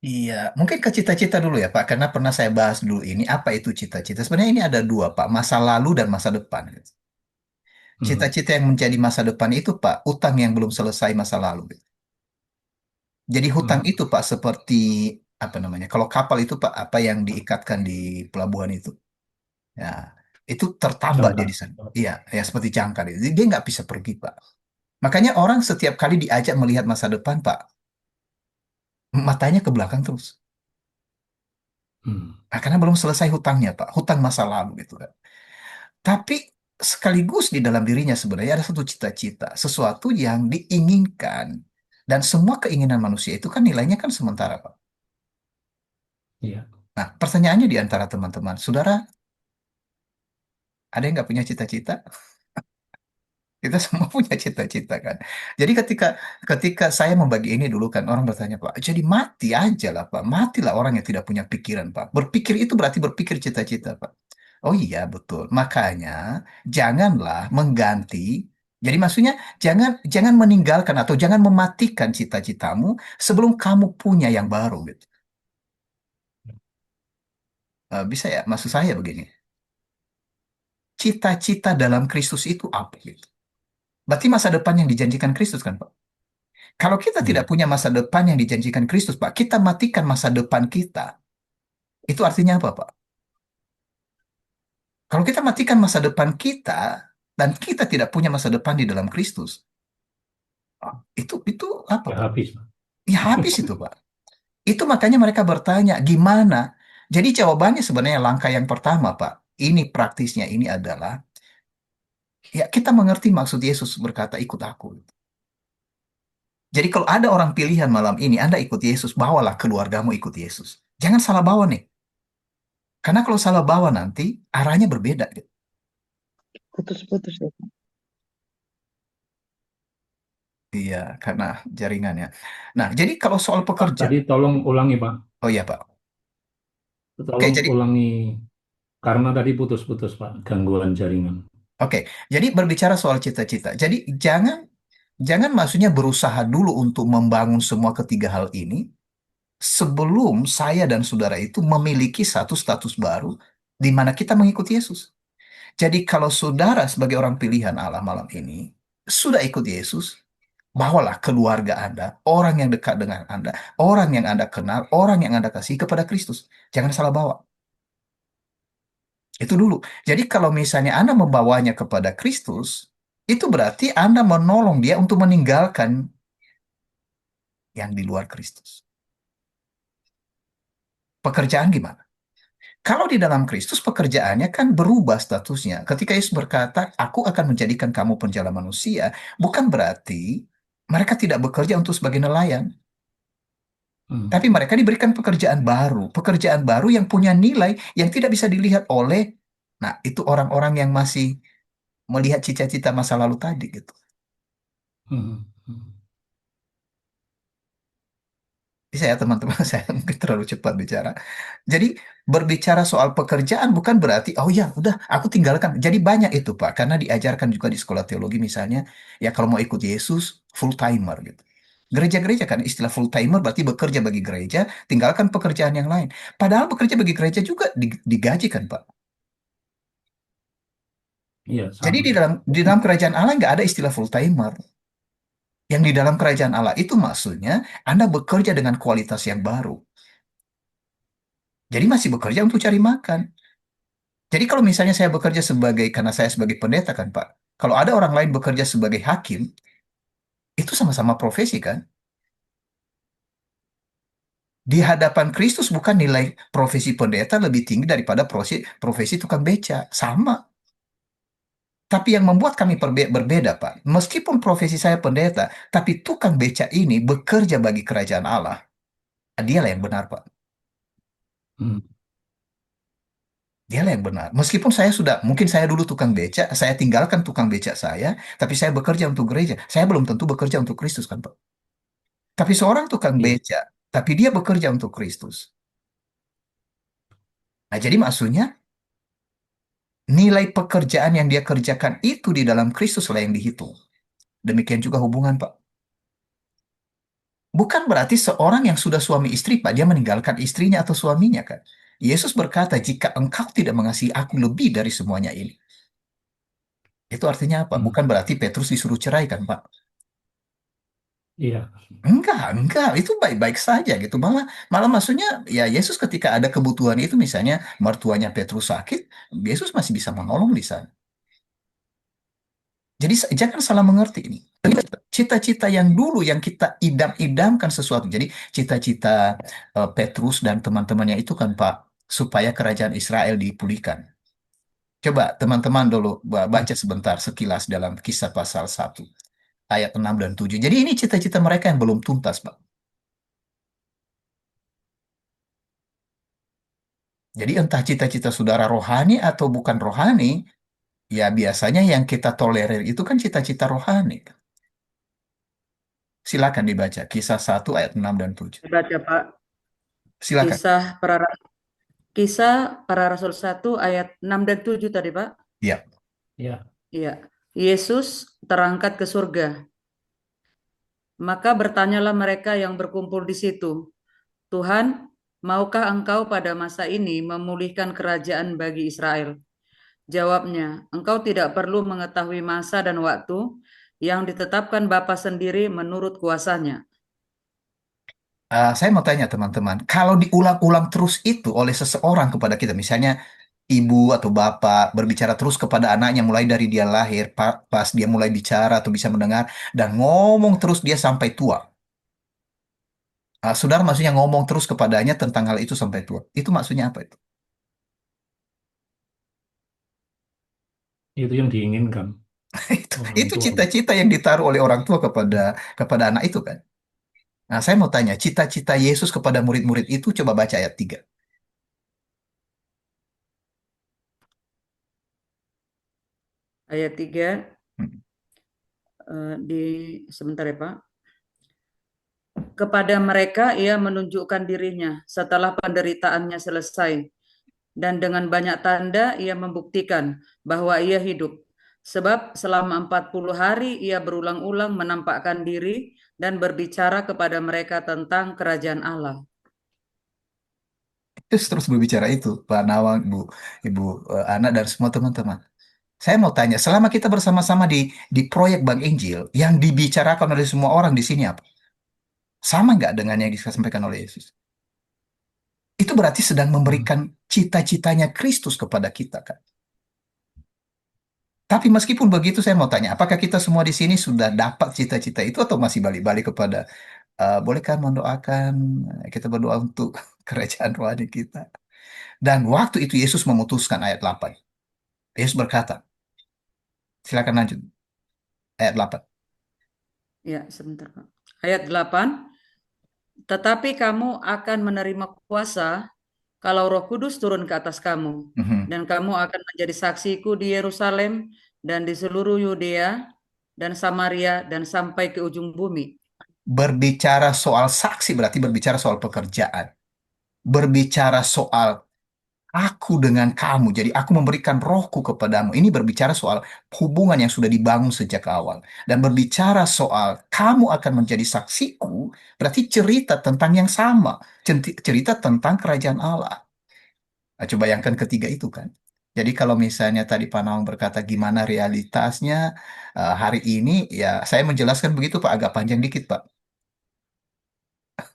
Iya, mungkin ke cita-cita dulu ya Pak, karena pernah saya bahas dulu ini, apa itu cita-cita. Sebenarnya ini ada dua Pak, masa lalu dan masa depan, gitu. Hmm, Cita-cita yang menjadi masa depan itu Pak, utang yang belum selesai masa lalu, gitu. Jadi hutang hmm, itu Pak seperti apa namanya? Kalau kapal itu Pak, apa yang diikatkan di pelabuhan itu, ya itu tertambak dia jangka. di sana. Iya, ya seperti jangkar. Jadi dia nggak bisa pergi Pak. Makanya orang setiap kali diajak melihat masa depan Pak, matanya ke belakang terus. Hmm, Nah, karena belum selesai hutangnya Pak, hutang masa lalu gitu kan. Tapi sekaligus di dalam dirinya sebenarnya ada satu cita-cita, sesuatu yang diinginkan. Dan semua keinginan manusia itu kan nilainya kan sementara Pak. iya. Nah, pertanyaannya di antara teman-teman, saudara, ada yang nggak punya cita-cita? Kita semua punya cita-cita kan. Jadi ketika ketika saya membagi ini dulu kan orang bertanya Pak, jadi mati aja lah Pak, matilah orang yang tidak punya pikiran Pak. Berpikir itu berarti berpikir cita-cita Pak. Oh iya betul. Makanya janganlah mengganti. Jadi maksudnya jangan jangan meninggalkan atau jangan mematikan cita-citamu sebelum kamu punya yang baru gitu. Bisa ya? Maksud saya begini. Cita-cita dalam Kristus itu apa gitu? Berarti masa depan yang dijanjikan Kristus kan Pak? Kalau kita tidak Iya. punya masa depan yang dijanjikan Kristus, Pak, kita matikan masa depan kita. Itu artinya apa, Pak? Kalau kita matikan masa depan kita dan kita tidak punya masa depan di dalam Kristus, itu apa, Ya Pak? habis, Pak. Ya habis itu, Pak. Itu makanya mereka bertanya, gimana? Jadi jawabannya sebenarnya langkah yang pertama, Pak. Ini praktisnya ini adalah ya kita mengerti maksud Yesus berkata ikut aku. Jadi kalau ada orang pilihan malam ini, Anda ikut Yesus, bawalah keluargamu ikut Yesus. Jangan salah bawa nih. Karena kalau salah bawa nanti arahnya berbeda gitu. Putus-putus ya. Iya, karena jaringannya. Nah, jadi kalau soal Pak, pekerja, tadi tolong ulangi, Pak. oh iya Pak. Oke, Tolong jadi ulangi, karena tadi putus-putus, Pak, gangguan jaringan. oke, jadi berbicara soal cita-cita. Jadi jangan jangan maksudnya berusaha dulu untuk membangun semua ketiga hal ini sebelum saya dan saudara itu memiliki satu status baru di mana kita mengikuti Yesus. Jadi kalau saudara sebagai orang pilihan Allah malam ini sudah ikut Yesus, bawalah keluarga Anda, orang yang dekat dengan Anda, orang yang Anda kenal, orang yang Anda kasih kepada Kristus. Jangan salah bawa. Itu dulu. Jadi kalau misalnya Anda membawanya kepada Kristus, itu berarti Anda menolong dia untuk meninggalkan yang di luar Kristus. Pekerjaan gimana? Kalau di dalam Kristus pekerjaannya kan berubah statusnya. Ketika Yesus berkata, "Aku akan menjadikan kamu penjala manusia," bukan berarti mereka tidak bekerja untuk sebagai nelayan, tapi Hmm. mereka diberikan pekerjaan baru yang punya nilai yang tidak bisa dilihat oleh, nah itu orang-orang yang masih melihat cita-cita masa lalu tadi gitu. Hmm. Hmm. Bisa ya teman-teman, saya mungkin terlalu cepat bicara. Jadi berbicara soal pekerjaan bukan berarti, oh ya udah aku tinggalkan. Jadi banyak itu Pak, karena diajarkan juga di sekolah teologi misalnya, ya kalau mau ikut Yesus, full timer gitu. Gereja-gereja kan istilah full timer berarti bekerja bagi gereja, tinggalkan pekerjaan yang lain. Padahal bekerja bagi gereja juga digaji kan Pak. Iya, Jadi sama. di dalam kerajaan Allah nggak ada istilah full timer. Yang di dalam kerajaan Allah itu maksudnya Anda bekerja dengan kualitas yang baru. Jadi masih bekerja untuk cari makan. Jadi kalau misalnya saya bekerja sebagai, karena saya sebagai pendeta kan Pak, kalau ada orang lain bekerja sebagai hakim, itu sama-sama profesi kan? Di hadapan Kristus bukan nilai profesi pendeta lebih tinggi daripada profesi tukang beca. Sama. Tapi yang membuat kami berbeda Pak, meskipun profesi saya pendeta, tapi tukang beca ini bekerja bagi kerajaan Allah. Dialah yang benar Pak. Hmm. Dialah yang benar. Meskipun saya sudah, mungkin saya dulu tukang beca, saya tinggalkan tukang beca saya, tapi saya bekerja untuk gereja. Saya belum tentu bekerja untuk Kristus kan Pak. Tapi seorang tukang Iya. beca, tapi dia bekerja untuk Kristus. Nah, jadi maksudnya nilai pekerjaan yang dia kerjakan itu di dalam Kristus lah yang dihitung. Demikian juga hubungan, Pak. Bukan berarti seorang yang sudah suami istri, Pak, dia meninggalkan istrinya atau suaminya, kan? Yesus berkata, "Jika engkau tidak mengasihi aku lebih dari semuanya ini." Itu artinya apa? Hmm. Bukan berarti Petrus disuruh cerai, kan, Pak? Iya. Enggak, itu baik-baik saja gitu. Malah, malah maksudnya ya Yesus ketika ada kebutuhan itu misalnya mertuanya Petrus sakit, Yesus masih bisa menolong di sana. Jadi jangan salah mengerti ini. Cita-cita yang dulu yang kita idam-idamkan sesuatu. Jadi cita-cita Petrus dan teman-temannya itu kan Pak, supaya kerajaan Israel dipulihkan. Coba teman-teman dulu baca sebentar sekilas dalam Kisah pasal 1 ayat 6 dan 7. Jadi ini cita-cita mereka yang belum tuntas, Pak. Jadi entah cita-cita saudara rohani atau bukan rohani, ya biasanya yang kita tolerir itu kan cita-cita rohani. Silakan dibaca Kisah 1 ayat 6 dan 7. Baca Pak, Silakan. kisah para Rasul 1 ayat 6 dan 7 tadi Pak. Ya. Ya. Iya. Yesus terangkat ke surga. Maka bertanyalah mereka yang berkumpul di situ, "Tuhan, maukah engkau pada masa ini memulihkan kerajaan bagi Israel?" Jawabnya, "Engkau tidak perlu mengetahui masa dan waktu yang ditetapkan Bapa sendiri menurut kuasanya." Saya mau tanya teman-teman, kalau diulang-ulang terus itu oleh seseorang kepada kita, misalnya ibu atau bapak berbicara terus kepada anaknya mulai dari dia lahir, pas dia mulai bicara atau bisa mendengar, dan ngomong terus dia sampai tua. Saudara maksudnya ngomong terus kepadanya tentang hal itu sampai tua. Itu maksudnya apa itu? Itu yang diinginkan Itu, orang itu tua. cita-cita yang ditaruh oleh orang tua kepada kepada anak itu kan. Nah, saya mau tanya, cita-cita Yesus kepada murid-murid itu coba baca ayat 3. ayat 3 Hmm. sebentar ya Pak. Kepada mereka ia menunjukkan dirinya setelah penderitaannya selesai. Dan dengan banyak tanda ia membuktikan bahwa ia hidup. Sebab selama 40 hari ia berulang-ulang menampakkan diri dan berbicara kepada mereka tentang kerajaan Allah. Terus berbicara itu, Pak Nawang, Ibu Ana, dan semua teman-teman. Saya mau tanya, selama kita bersama-sama di proyek Bank Injil, yang dibicarakan oleh semua orang di sini apa? Sama nggak dengan yang disampaikan oleh Yesus? Itu berarti sedang Hmm. memberikan cita-citanya Kristus kepada kita, kan? Tapi meskipun begitu, saya mau tanya, apakah kita semua di sini sudah dapat cita-cita itu atau masih balik-balik kepada, bolehkah mendoakan, kita berdoa untuk kerajaan rohani kita? Dan waktu itu Yesus memutuskan ayat 8. Yesus berkata, silakan lanjut, ayat 8. Ya, sebentar Pak. Ayat 8. Tetapi kamu akan menerima kuasa kalau Roh Kudus turun ke atas kamu, Mhm. dan kamu akan menjadi saksiku di Yerusalem dan di seluruh Yudea dan Samaria dan sampai ke ujung bumi. Berbicara soal saksi berarti berbicara soal pekerjaan. Berbicara soal aku dengan kamu. Jadi aku memberikan rohku kepadamu. Ini berbicara soal hubungan yang sudah dibangun sejak awal. Dan berbicara soal kamu akan menjadi saksiku, berarti cerita tentang yang sama. Cerita tentang kerajaan Allah. Nah, coba bayangkan ketiga itu kan. Jadi kalau misalnya tadi Pak Nawang berkata gimana realitasnya hari ini, ya saya menjelaskan begitu Pak, agak panjang dikit Pak.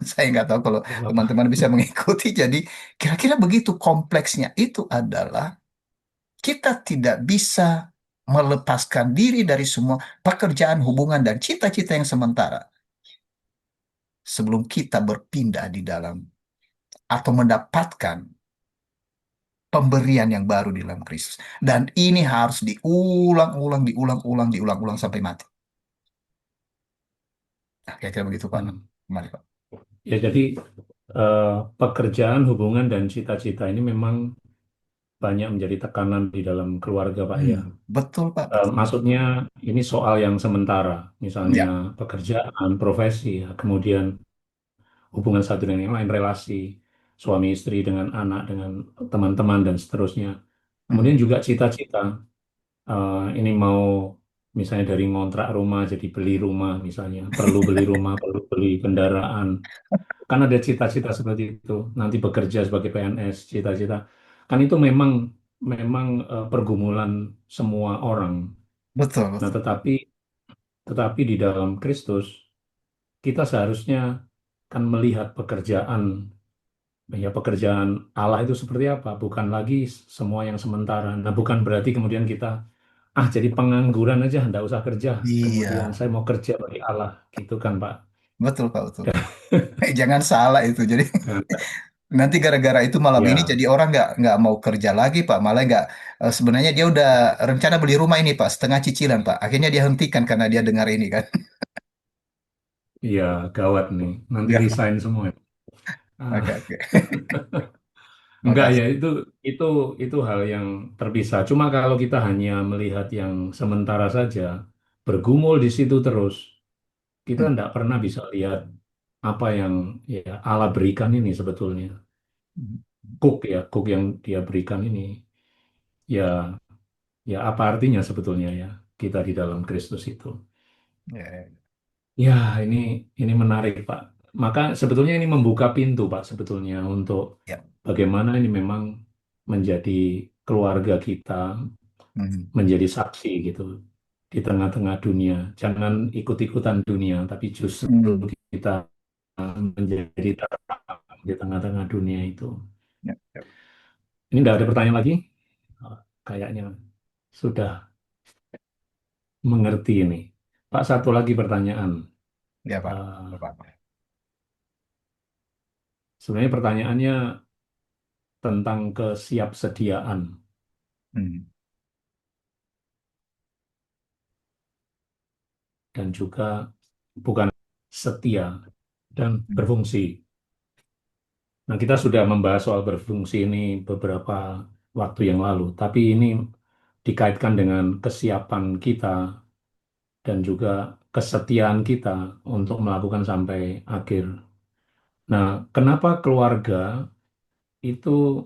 Saya nggak tahu kalau Nggak apa-apa. teman-teman bisa mengikuti. Jadi kira-kira begitu kompleksnya itu adalah kita tidak bisa melepaskan diri dari semua pekerjaan, hubungan, dan cita-cita yang sementara sebelum kita berpindah di dalam atau mendapatkan pemberian yang baru di dalam Kristus. Dan ini harus diulang-ulang, diulang-ulang, diulang-ulang sampai mati. Nah, kira-kira begitu Pak. Hmm. Kembali Pak. Ya, jadi eh, pekerjaan, hubungan, dan cita-cita ini memang banyak menjadi tekanan di dalam keluarga, Pak ya. Betul Pak, betul. Maksudnya ini soal yang sementara, misalnya Ya. pekerjaan, profesi, ya. Kemudian hubungan satu dengan yang lain, relasi suami istri dengan anak, dengan teman-teman, dan seterusnya. Kemudian Mhm. juga cita-cita. Ini mau misalnya dari ngontrak rumah jadi beli rumah misalnya, perlu beli rumah, perlu beli kendaraan. Kan ada cita-cita seperti itu. Nanti bekerja sebagai PNS, cita-cita. Kan itu memang memang pergumulan semua orang. Betul, Nah, betul. tetapi di dalam Kristus kita seharusnya kan melihat pekerjaan, ya pekerjaan Allah itu seperti apa, bukan lagi semua yang sementara. Nah, bukan berarti kemudian kita jadi pengangguran aja, nggak usah kerja. Kemudian Iya, saya mau kerja bagi Allah, gitu kan Pak? betul Pak, betul. Jangan salah itu. Jadi Nah, nanti gara-gara itu malam ini ya, jadi orang nggak mau kerja lagi Pak. Malah nggak, sebenarnya dia udah rencana beli rumah ini Pak, setengah cicilan Pak. Akhirnya dia hentikan karena dia dengar ini kan. iya gawat nih. Nanti Ya, resign semua. Ah, oke oke. enggak Makasih. ya, itu itu hal yang terpisah. Cuma kalau kita hanya melihat yang sementara saja, bergumul di situ terus, kita Hmm. enggak pernah bisa lihat apa yang ya Allah berikan ini sebetulnya. Cook yang dia berikan ini, ya ya apa artinya sebetulnya ya kita di dalam Kristus itu. Ya, ya. Ya, ini menarik, Pak. Maka sebetulnya ini membuka pintu, Pak, sebetulnya untuk Ya. bagaimana ini memang menjadi keluarga kita, Hmm. menjadi saksi gitu di tengah-tengah dunia. Jangan ikut-ikutan dunia, tapi justru Hmm. kita menjadi terang di tengah-tengah dunia itu. Ya, ya. Ini tidak ada pertanyaan lagi? Oh, kayaknya sudah mengerti ini. Pak, satu lagi pertanyaan. Ya, Pak. Eh, Pak. Sebenarnya pertanyaannya tentang kesiapsediaan Hmm. dan juga bukan setia dan Hmm. berfungsi. Nah, kita sudah membahas soal berfungsi ini beberapa waktu yang lalu, tapi ini dikaitkan dengan kesiapan kita dan juga kesetiaan kita untuk melakukan sampai akhir. Nah, kenapa keluarga itu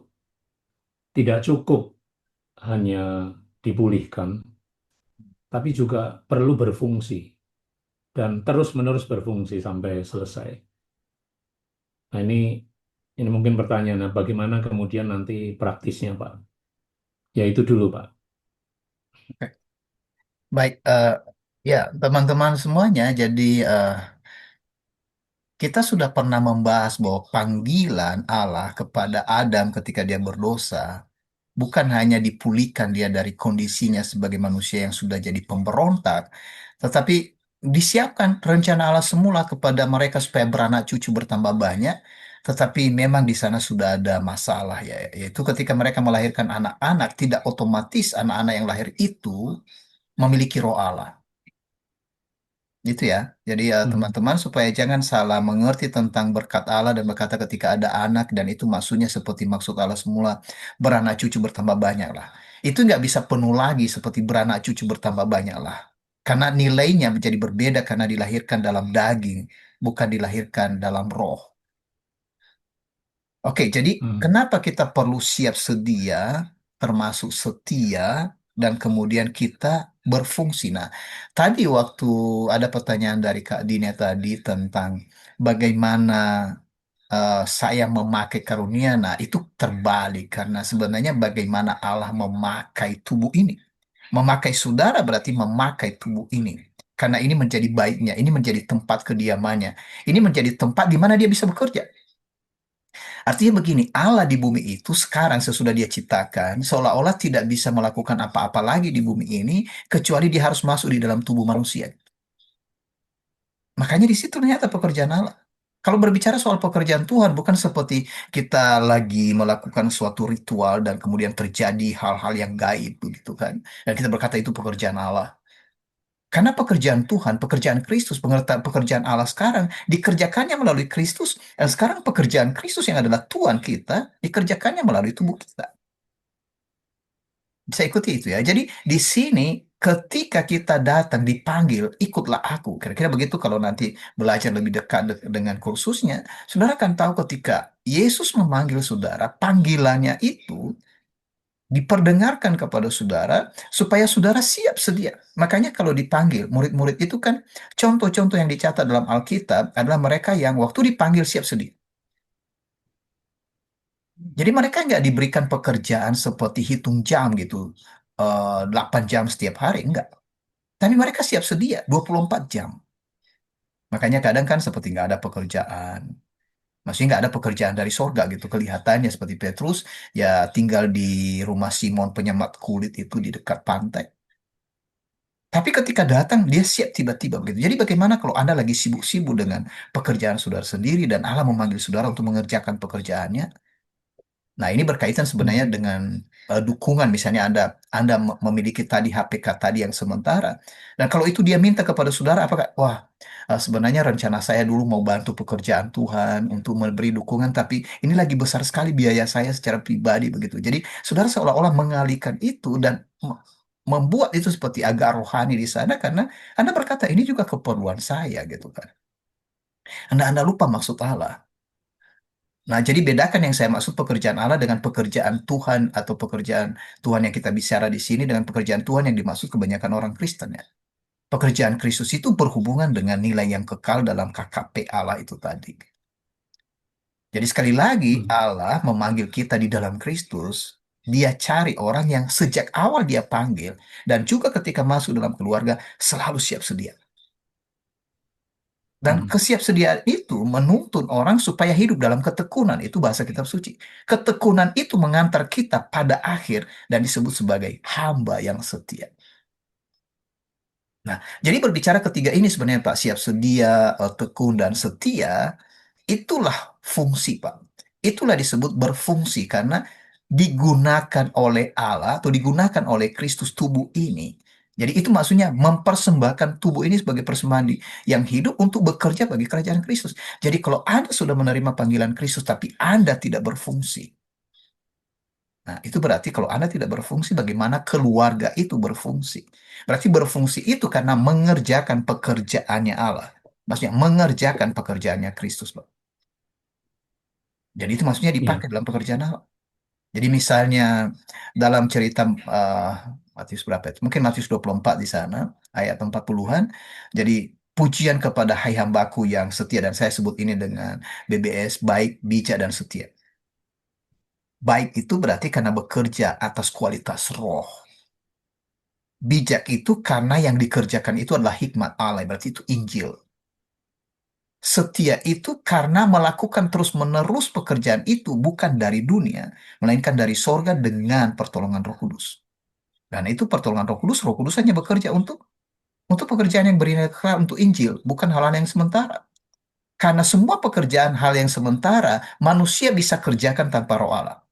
tidak cukup hanya dipulihkan, tapi juga perlu berfungsi dan terus-menerus berfungsi sampai selesai. Nah, ini mungkin pertanyaan, nah, bagaimana kemudian nanti praktisnya, Pak? Ya itu dulu, Pak. Oke. Baik, ya teman-teman semuanya, jadi kita sudah pernah membahas bahwa panggilan Allah kepada Adam ketika dia berdosa bukan hanya dipulihkan dia dari kondisinya sebagai manusia yang sudah jadi pemberontak, tetapi disiapkan rencana Allah semula kepada mereka supaya beranak cucu bertambah banyak, tetapi memang di sana sudah ada masalah ya, yaitu ketika mereka melahirkan anak-anak, tidak otomatis anak-anak yang lahir itu memiliki roh Allah. Gitu ya. Jadi ya Hmm. teman-teman supaya jangan salah mengerti tentang berkat Allah dan berkata ketika ada anak dan itu maksudnya seperti maksud Allah semula beranak cucu bertambah banyak lah. Itu nggak bisa penuh lagi seperti beranak cucu bertambah banyak lah. Karena nilainya menjadi berbeda karena dilahirkan dalam daging, bukan dilahirkan dalam roh. Oke, jadi Hmm. kenapa kita perlu siap sedia, termasuk setia, dan kemudian kita berfungsi? Nah, tadi waktu ada pertanyaan dari Kak Dina tadi tentang bagaimana saya memakai karunia, nah itu terbalik karena sebenarnya bagaimana Allah memakai tubuh ini. Memakai saudara berarti memakai tubuh ini. Karena ini menjadi baiknya, ini menjadi tempat kediamannya, ini menjadi tempat di mana dia bisa bekerja. Artinya begini, Allah di bumi itu sekarang sesudah dia ciptakan, seolah-olah tidak bisa melakukan apa-apa lagi di bumi ini, kecuali dia harus masuk di dalam tubuh manusia. Makanya di situ ternyata pekerjaan Allah. Kalau berbicara soal pekerjaan Tuhan, bukan seperti kita lagi melakukan suatu ritual dan kemudian terjadi hal-hal yang gaib begitu kan. Dan kita berkata itu pekerjaan Allah. Karena pekerjaan Tuhan, pekerjaan Kristus, pengertian pekerjaan Allah sekarang dikerjakannya melalui Kristus. Dan sekarang pekerjaan Kristus yang adalah Tuhan kita, dikerjakannya melalui tubuh kita. Bisa ikuti itu ya. Jadi di sini ketika kita datang dipanggil, ikutlah aku. Kira-kira begitu kalau nanti belajar lebih dekat dengan kursusnya. Saudara akan tahu ketika Yesus memanggil saudara, panggilannya itu diperdengarkan kepada saudara supaya saudara siap sedia. Makanya kalau dipanggil, murid-murid itu kan contoh-contoh yang dicatat dalam Alkitab adalah mereka yang waktu dipanggil siap sedia. Jadi mereka nggak diberikan pekerjaan seperti hitung jam gitu, 8 jam setiap hari, enggak. Tapi mereka siap sedia, 24 jam. Makanya kadang kan seperti nggak ada pekerjaan. Maksudnya nggak ada pekerjaan dari sorga gitu. Kelihatannya seperti Petrus, ya tinggal di rumah Simon penyemat kulit itu di dekat pantai. Tapi ketika datang, dia siap tiba-tiba begitu. Jadi bagaimana kalau Anda lagi sibuk-sibuk dengan pekerjaan saudara sendiri dan Allah memanggil saudara untuk mengerjakan pekerjaannya? Nah, ini berkaitan sebenarnya Hmm. dengan dukungan. Misalnya Anda memiliki tadi HPK tadi yang sementara. Dan kalau itu dia minta kepada saudara, apakah, wah, sebenarnya rencana saya dulu mau bantu pekerjaan Tuhan untuk memberi dukungan, tapi ini lagi besar sekali biaya saya secara pribadi begitu. Jadi, saudara seolah-olah mengalihkan itu dan membuat itu seperti agak rohani di sana karena Anda berkata, ini juga keperluan saya gitu kan. Anda lupa maksud Allah. Nah, jadi bedakan yang saya maksud pekerjaan Allah dengan pekerjaan Tuhan atau pekerjaan Tuhan yang kita bicara di sini dengan pekerjaan Tuhan yang dimaksud kebanyakan orang Kristen ya. Pekerjaan Kristus itu berhubungan dengan nilai yang kekal dalam KKP Allah itu tadi. Jadi sekali lagi Hmm. Allah memanggil kita di dalam Kristus, dia cari orang yang sejak awal dia panggil dan juga ketika masuk dalam keluarga selalu siap sedia. Dan Hmm. kesiapsediaan itu menuntun orang supaya hidup dalam ketekunan. Itu bahasa kitab suci. Ketekunan itu mengantar kita pada akhir dan disebut sebagai hamba yang setia. Nah, jadi berbicara ketiga ini sebenarnya Pak, siap sedia, tekun, dan setia, itulah fungsi Pak. Itulah disebut berfungsi karena digunakan oleh Allah atau digunakan oleh Kristus tubuh ini. Jadi itu maksudnya mempersembahkan tubuh ini sebagai persembahan yang hidup untuk bekerja bagi kerajaan Kristus. Jadi kalau Anda sudah menerima panggilan Kristus tapi Anda tidak berfungsi, Nah, itu berarti kalau Anda tidak berfungsi, bagaimana keluarga itu berfungsi? Berarti berfungsi itu karena mengerjakan pekerjaannya Allah. Maksudnya mengerjakan pekerjaannya Kristus, Pak. Jadi itu maksudnya Iya, dipakai dalam pekerjaan Allah. Jadi misalnya dalam cerita eh, Matius berapa itu? Mungkin Matius 24 di sana, ayat 40-an. Jadi pujian kepada hai hambaku yang setia, dan saya sebut ini dengan BBS, baik, bijak, dan setia. Baik itu berarti karena bekerja atas kualitas roh. Bijak itu karena yang dikerjakan itu adalah hikmat Allah, berarti itu Injil. Setia itu karena melakukan terus-menerus pekerjaan itu bukan dari dunia, melainkan dari sorga dengan pertolongan Roh Kudus. Dan itu pertolongan Roh Kudus hanya bekerja untuk pekerjaan yang bernilai kekal, untuk Injil, bukan hal-hal yang sementara. Karena semua pekerjaan hal yang sementara manusia bisa kerjakan tanpa Roh Allah.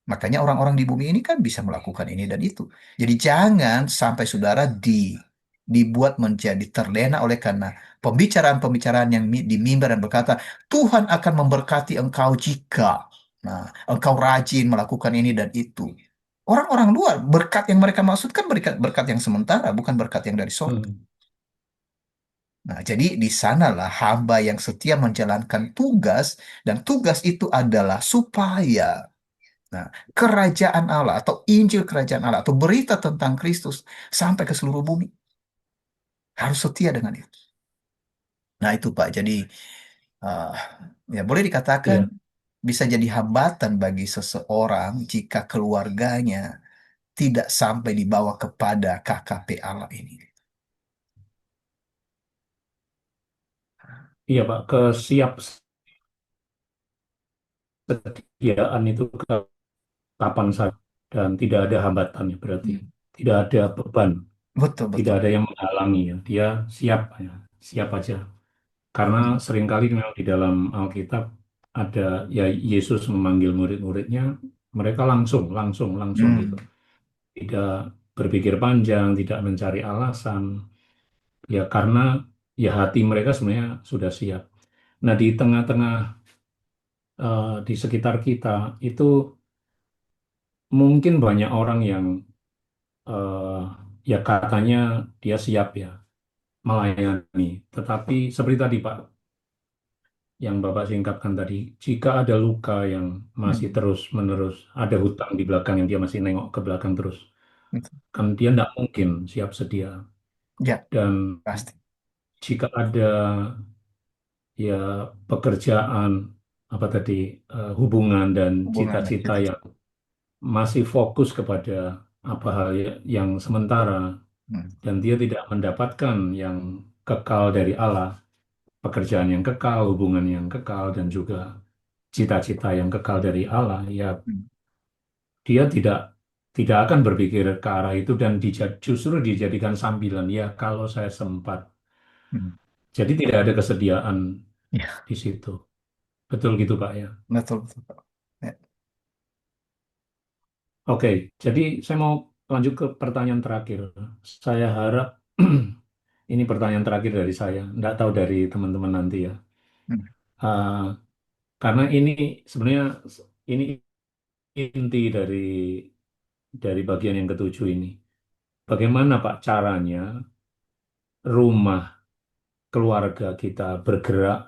Makanya orang-orang di bumi ini kan bisa melakukan ini dan itu. Jadi jangan sampai saudara dibuat menjadi terlena oleh karena pembicaraan-pembicaraan yang di mimbar dan berkata, Tuhan akan memberkati engkau jika engkau rajin melakukan ini dan itu. Orang-orang luar, berkat yang mereka maksudkan berkat, berkat yang sementara, bukan berkat yang dari sorga. hmm, Nah, jadi di sanalah hamba yang setia menjalankan tugas, dan tugas itu adalah supaya nah, kerajaan Allah atau Injil kerajaan Allah atau berita tentang Kristus sampai ke seluruh bumi. Harus setia dengan itu. Nah, itu Pak. Jadi eh, ya boleh dikatakan iya, bisa jadi hambatan bagi seseorang jika keluarganya tidak sampai dibawa kepada KKP Allah ini. iya Pak. Kesiapsediaan itu kapan saja dan tidak ada hambatannya berarti. Hmm. Tidak ada beban, Betul, tidak betul. ada yang menghalangi ya. Dia siap ya, siap aja. Karena Hmm. seringkali memang di dalam Alkitab ada ya Yesus memanggil murid-muridnya, mereka langsung gitu. Hmm. Tidak berpikir panjang, tidak mencari alasan, ya karena ya hati mereka sebenarnya sudah siap. Nah di tengah-tengah di sekitar kita itu mungkin banyak orang yang eh, ya katanya dia siap ya melayani, tetapi seperti tadi Pak yang Bapak singkapkan tadi, jika ada luka yang masih Hmm. terus-menerus, ada hutang di belakang yang dia masih nengok ke belakang terus, Betul. kan dia tidak mungkin siap sedia. Ya, Dan pasti. jika ada ya pekerjaan, apa tadi, hubungan dan Hubungan dan cita-cita kita. yang masih fokus kepada apa hal yang sementara, Hmm. dan dia tidak mendapatkan yang kekal dari Allah, pekerjaan yang kekal, hubungan yang kekal, dan juga cita-cita yang kekal dari Allah, ya Hmm. dia tidak akan berpikir ke arah itu dan justru dijadikan sambilan ya kalau saya sempat. Hmm. Jadi tidak ada kesediaan Ya, di situ. Betul gitu Pak ya. betul, betul, Pak. Ya. Oke, jadi saya mau lanjut ke pertanyaan terakhir. Saya harap ini pertanyaan terakhir dari saya, nggak tahu dari teman-teman nanti ya. Hmm. Ah, karena ini sebenarnya ini inti dari bagian yang ketujuh ini. Bagaimana Pak caranya rumah keluarga kita bergerak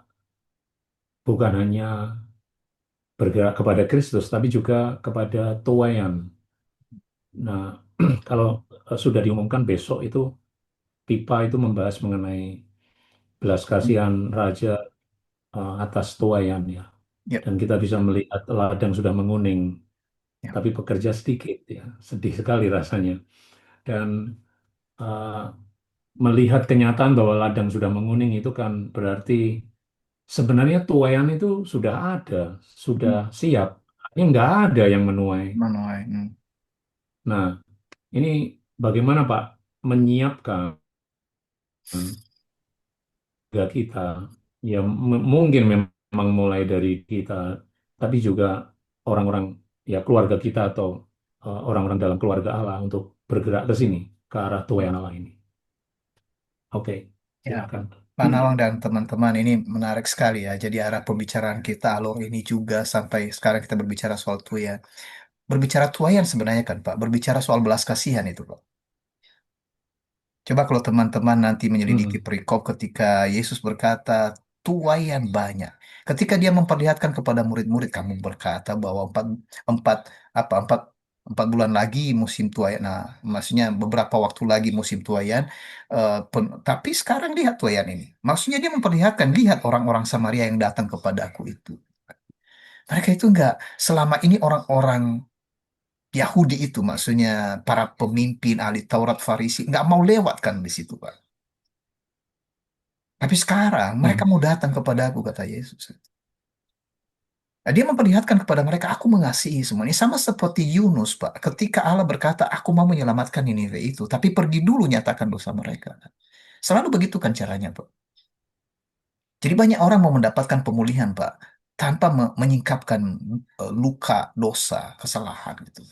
bukan hanya bergerak kepada Kristus, tapi juga kepada tuayan. Nah, kalau sudah diumumkan besok itu Pipa itu membahas mengenai belas Hmm. kasihan Raja atas tuayan ya. Ya, Dan kita bisa melihat ladang sudah menguning, ya. tapi pekerja sedikit ya. Sedih sekali rasanya. Dan uh, melihat kenyataan bahwa ladang sudah menguning itu kan berarti sebenarnya tuayan itu sudah ada, sudah Hmm. siap. Ini nggak ada yang menuai. Menuai. Hmm. Nah, ini bagaimana Pak menyiapkan warga kita? Ya mungkin memang mulai dari kita, tapi juga orang-orang ya keluarga kita atau orang-orang dalam keluarga Allah untuk bergerak ke sini, ke arah tuayan Allah ini. Oke, Ya, silakan. Pak Nawang dan teman-teman, ini menarik sekali ya. Jadi arah pembicaraan kita alur ini juga sampai sekarang kita berbicara soal tuh ya. Berbicara tuayan sebenarnya kan Pak, berbicara soal belas kasihan itu Pak. Coba kalau teman-teman nanti menyelidiki Hmm. perikop ketika Yesus berkata, tuaian banyak. Ketika dia memperlihatkan kepada murid-murid, kamu berkata bahwa empat, apa, empat bulan lagi musim tuaian. Nah, maksudnya beberapa waktu lagi musim tuaian. Tapi sekarang lihat tuaian ini. Maksudnya dia memperlihatkan, lihat orang-orang Samaria yang datang kepadaku itu. Mereka itu enggak, selama ini orang-orang Yahudi itu, maksudnya para pemimpin ahli Taurat Farisi, nggak mau lewat kan di situ, Pak. Tapi sekarang mereka Hmm. mau datang kepada aku, kata Yesus. Nah, dia memperlihatkan kepada mereka, aku mengasihi semuanya. Sama seperti Yunus, Pak. Ketika Allah berkata, aku mau menyelamatkan Niniwe itu. Tapi pergi dulu nyatakan dosa mereka. Selalu begitu kan caranya, Pak. Jadi banyak orang mau mendapatkan pemulihan, Pak. Tanpa menyingkapkan luka, dosa, kesalahan gitu.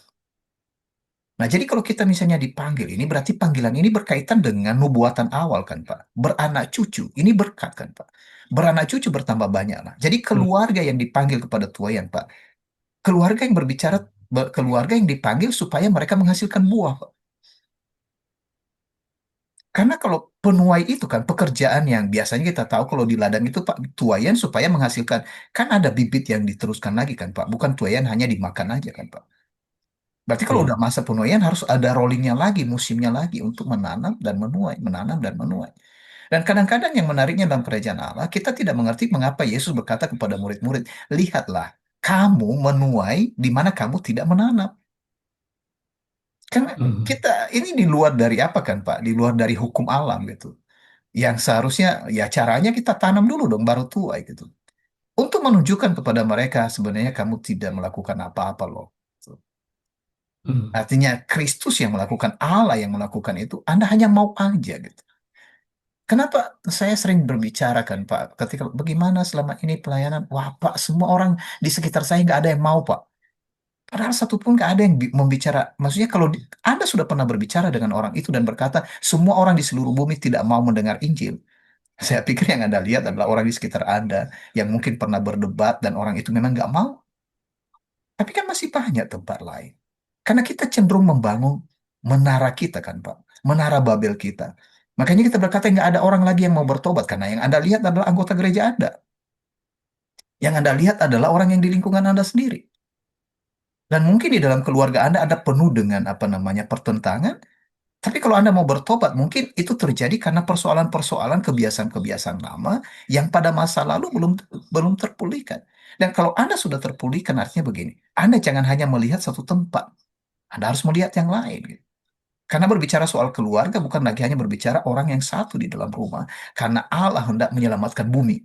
Nah, jadi kalau kita misalnya dipanggil, ini berarti panggilan ini berkaitan dengan nubuatan awal kan, Pak. Beranak cucu, ini berkat kan, Pak. Beranak cucu bertambah banyak lah. Jadi Hmm. keluarga yang dipanggil kepada tuayan, Pak. Keluarga yang berbicara, keluarga yang dipanggil supaya mereka menghasilkan buah, Pak. Karena kalau penuai itu kan pekerjaan yang biasanya kita tahu kalau di ladang itu Pak, tuayan supaya menghasilkan. Kan ada bibit yang diteruskan lagi kan, Pak. Bukan tuayan hanya dimakan aja kan, Pak. Berarti kalau Iya. udah masa penuaian harus ada rollingnya lagi, musimnya lagi untuk menanam dan menuai, menanam dan menuai. Dan kadang-kadang yang menariknya dalam kerajaan Allah, kita tidak mengerti mengapa Yesus berkata kepada murid-murid, lihatlah, kamu menuai di mana kamu tidak menanam. Karena Hmm. kita ini di luar dari apa kan Pak? Di luar dari hukum alam gitu. Yang seharusnya ya caranya kita tanam dulu dong baru tuai gitu. Untuk menunjukkan kepada mereka sebenarnya kamu tidak melakukan apa-apa loh. Hmm. Artinya Kristus yang melakukan, Allah yang melakukan itu, Anda hanya mau aja gitu. Kenapa saya sering berbicara kan Pak, ketika bagaimana selama ini pelayanan, wah Pak, semua orang di sekitar saya nggak ada yang mau Pak. Padahal satupun nggak ada yang membicara. Maksudnya kalau Anda sudah pernah berbicara dengan orang itu dan berkata, semua orang di seluruh bumi tidak mau mendengar Injil. Saya pikir yang Anda lihat adalah orang di sekitar Anda yang mungkin pernah berdebat dan orang itu memang nggak mau. Tapi kan masih banyak tempat lain. Karena kita cenderung membangun menara kita kan Pak. Menara Babel kita. Makanya kita berkata nggak ada orang lagi yang mau bertobat. Karena yang Anda lihat adalah anggota gereja Anda. Yang Anda lihat adalah orang yang di lingkungan Anda sendiri. Dan mungkin di dalam keluarga Anda ada penuh dengan apa namanya pertentangan. Tapi kalau Anda mau bertobat, mungkin itu terjadi karena persoalan-persoalan kebiasaan-kebiasaan lama yang pada masa lalu belum belum terpulihkan. Dan kalau Anda sudah terpulihkan, artinya begini, Anda jangan hanya melihat satu tempat, Anda harus melihat yang lain. Gitu. Karena berbicara soal keluarga bukan lagi hanya berbicara orang yang satu di dalam rumah, karena Allah hendak menyelamatkan bumi.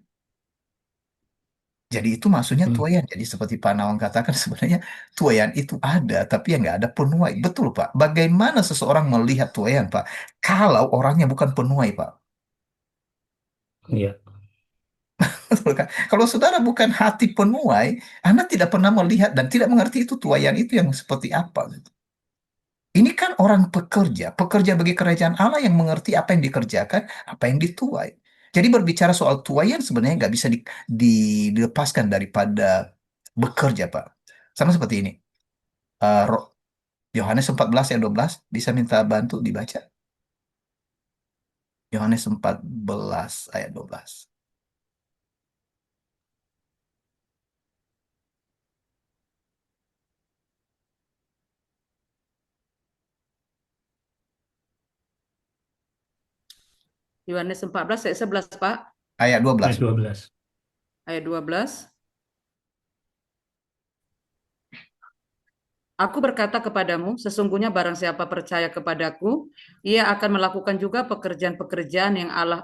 Jadi itu maksudnya Hmm. tuayan. Jadi seperti Pak Nawang katakan sebenarnya tuayan itu ada, tapi yang nggak ada penuai. Betul Pak. Bagaimana seseorang melihat tuayan Pak? Kalau orangnya bukan penuai Pak. Iya. Betul kan? Kalau saudara bukan hati penuai, Anda tidak pernah melihat dan tidak mengerti itu tuayan itu yang seperti apa. Gitu. Ini kan orang pekerja, pekerja bagi kerajaan Allah yang mengerti apa yang dikerjakan, apa yang dituai. Jadi berbicara soal tuayan sebenarnya nggak bisa dilepaskan daripada bekerja, Pak. Sama seperti ini. Yohanes 14 ayat 12, bisa minta bantu dibaca? Yohanes 14 ayat 12. Yohanes 14 ayat 11, Pak. Ayat 12. Ayat 12. Ayat 12. Aku berkata kepadamu, sesungguhnya barang siapa percaya kepadaku, ia akan melakukan juga pekerjaan-pekerjaan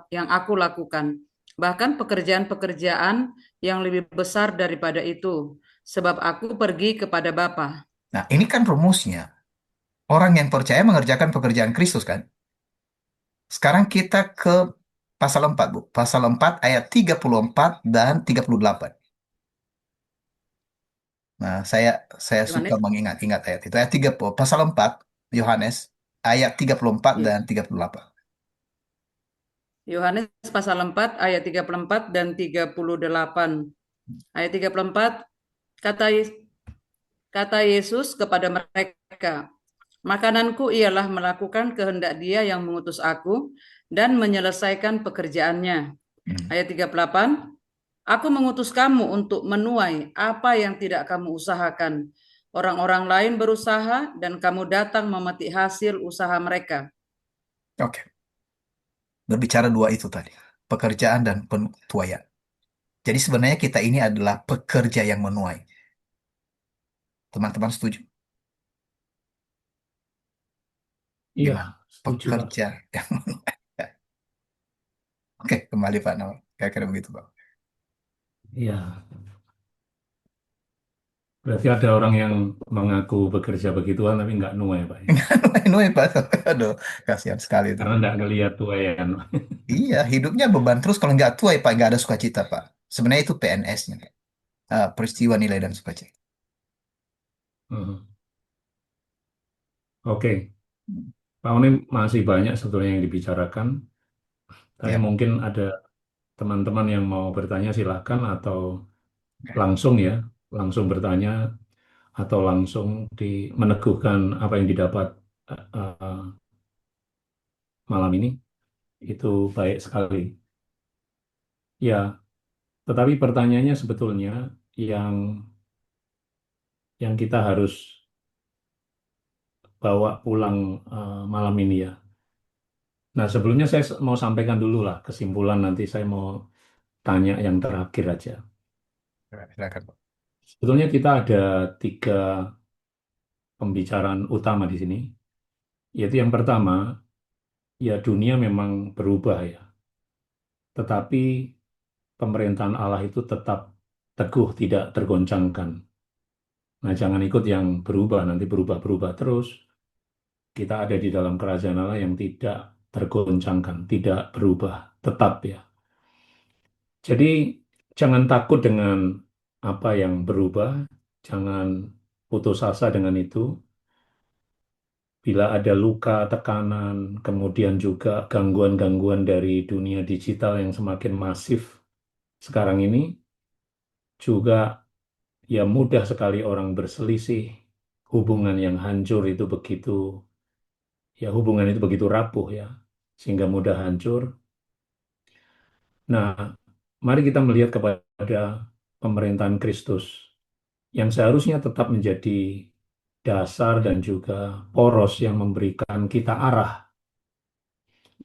yang aku lakukan. Bahkan pekerjaan-pekerjaan yang lebih besar daripada itu, sebab aku pergi kepada Bapa. Nah, ini kan rumusnya. Orang yang percaya mengerjakan pekerjaan Kristus kan? Sekarang kita ke pasal 4, Bu. Pasal 4 ayat 34 dan 38. Nah, saya suka Yohanes, mengingat-ingat ayat itu. Ayat 30, pasal 4 Yohanes ayat 34 ya. dan 38. Yohanes pasal 4 ayat 34 dan 38. Ayat 34 kata Kata Yesus kepada mereka, makananku ialah melakukan kehendak Dia yang mengutus aku dan menyelesaikan pekerjaannya. Ayat 38, aku mengutus kamu untuk menuai apa yang tidak kamu usahakan. Orang-orang lain berusaha dan kamu datang memetik hasil usaha mereka. Oke, berbicara dua itu tadi, pekerjaan dan penuaian. Jadi sebenarnya kita ini adalah pekerja yang menuai. Teman-teman setuju? Iya, Gimana? setuju Pak. Pekerja yang menuai. Oke, kembali Pak Nawal. Kira-kira begitu Pak. Iya, berarti ada orang yang mengaku bekerja begituan tapi nggak nuai Pak ya. Menuai Pak. Aduh, kasihan sekali itu. Karena nggak ngelihat tuayan. Iya, hidupnya beban terus kalau nggak tuai Pak, nggak ada sukacita Pak. Sebenarnya itu PNS-nya, Pak. Peristiwa nilai dan sukacita. Hmm. Oke, Pak ini masih banyak sebetulnya yang dibicarakan. Tapi Ya, mungkin ada teman-teman yang mau bertanya silakan atau langsung ya, langsung bertanya atau langsung meneguhkan apa yang didapat eh, malam ini. Itu baik sekali. Ya, tetapi pertanyaannya sebetulnya yang kita harus bawa pulang malam ini ya. Nah, sebelumnya saya mau sampaikan dulu lah kesimpulan, nanti saya mau tanya yang terakhir aja. silakan Pak. Sebetulnya kita ada tiga pembicaraan utama di sini, yaitu yang pertama, ya dunia memang berubah ya, tetapi pemerintahan Allah itu tetap teguh, tidak tergoncangkan. Nah, jangan ikut yang berubah, nanti berubah-berubah terus. Kita ada di dalam kerajaan Allah yang tidak tergoncangkan, tidak berubah, tetap ya. Jadi, jangan takut dengan apa yang berubah, jangan putus asa dengan itu. Bila ada luka, tekanan, kemudian juga gangguan-gangguan dari dunia digital yang semakin masif sekarang ini, juga ya mudah sekali orang berselisih, hubungan yang hancur itu begitu, ya hubungan itu begitu rapuh ya, sehingga mudah hancur. Nah, mari kita melihat kepada pemerintahan Kristus yang seharusnya tetap menjadi dasar dan juga poros yang memberikan kita arah.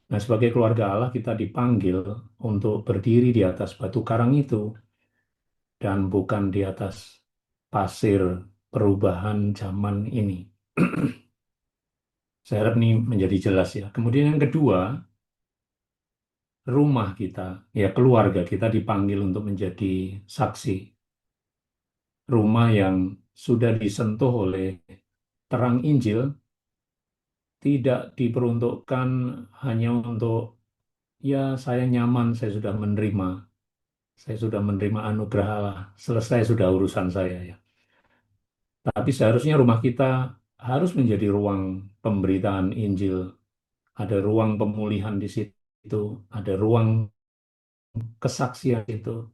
Nah, sebagai keluarga Allah kita dipanggil untuk berdiri di atas batu karang itu dan bukan di atas pasir perubahan zaman ini. Saya harap ini menjadi jelas ya. Kemudian yang kedua, rumah kita, ya keluarga kita dipanggil untuk menjadi saksi. Rumah yang sudah disentuh oleh terang Injil tidak diperuntukkan hanya untuk ya saya nyaman, saya sudah menerima anugerah Allah, selesai sudah urusan saya ya. Tapi seharusnya rumah kita harus menjadi ruang pemberitaan Injil, ada ruang pemulihan di situ, ada ruang kesaksian itu,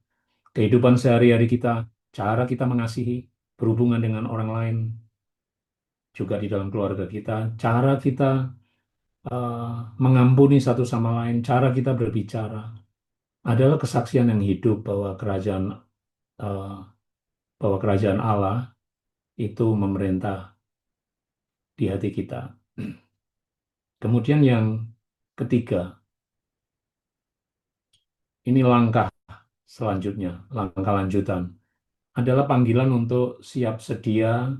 kehidupan sehari-hari kita, cara kita mengasihi, berhubungan dengan orang lain, juga di dalam keluarga kita, cara kita eh, mengampuni satu sama lain, cara kita berbicara, adalah kesaksian yang hidup eh, bahwa kerajaan Allah itu memerintah di hati kita. Kemudian yang ketiga, ini langkah selanjutnya, langkah lanjutan, adalah panggilan untuk siap sedia,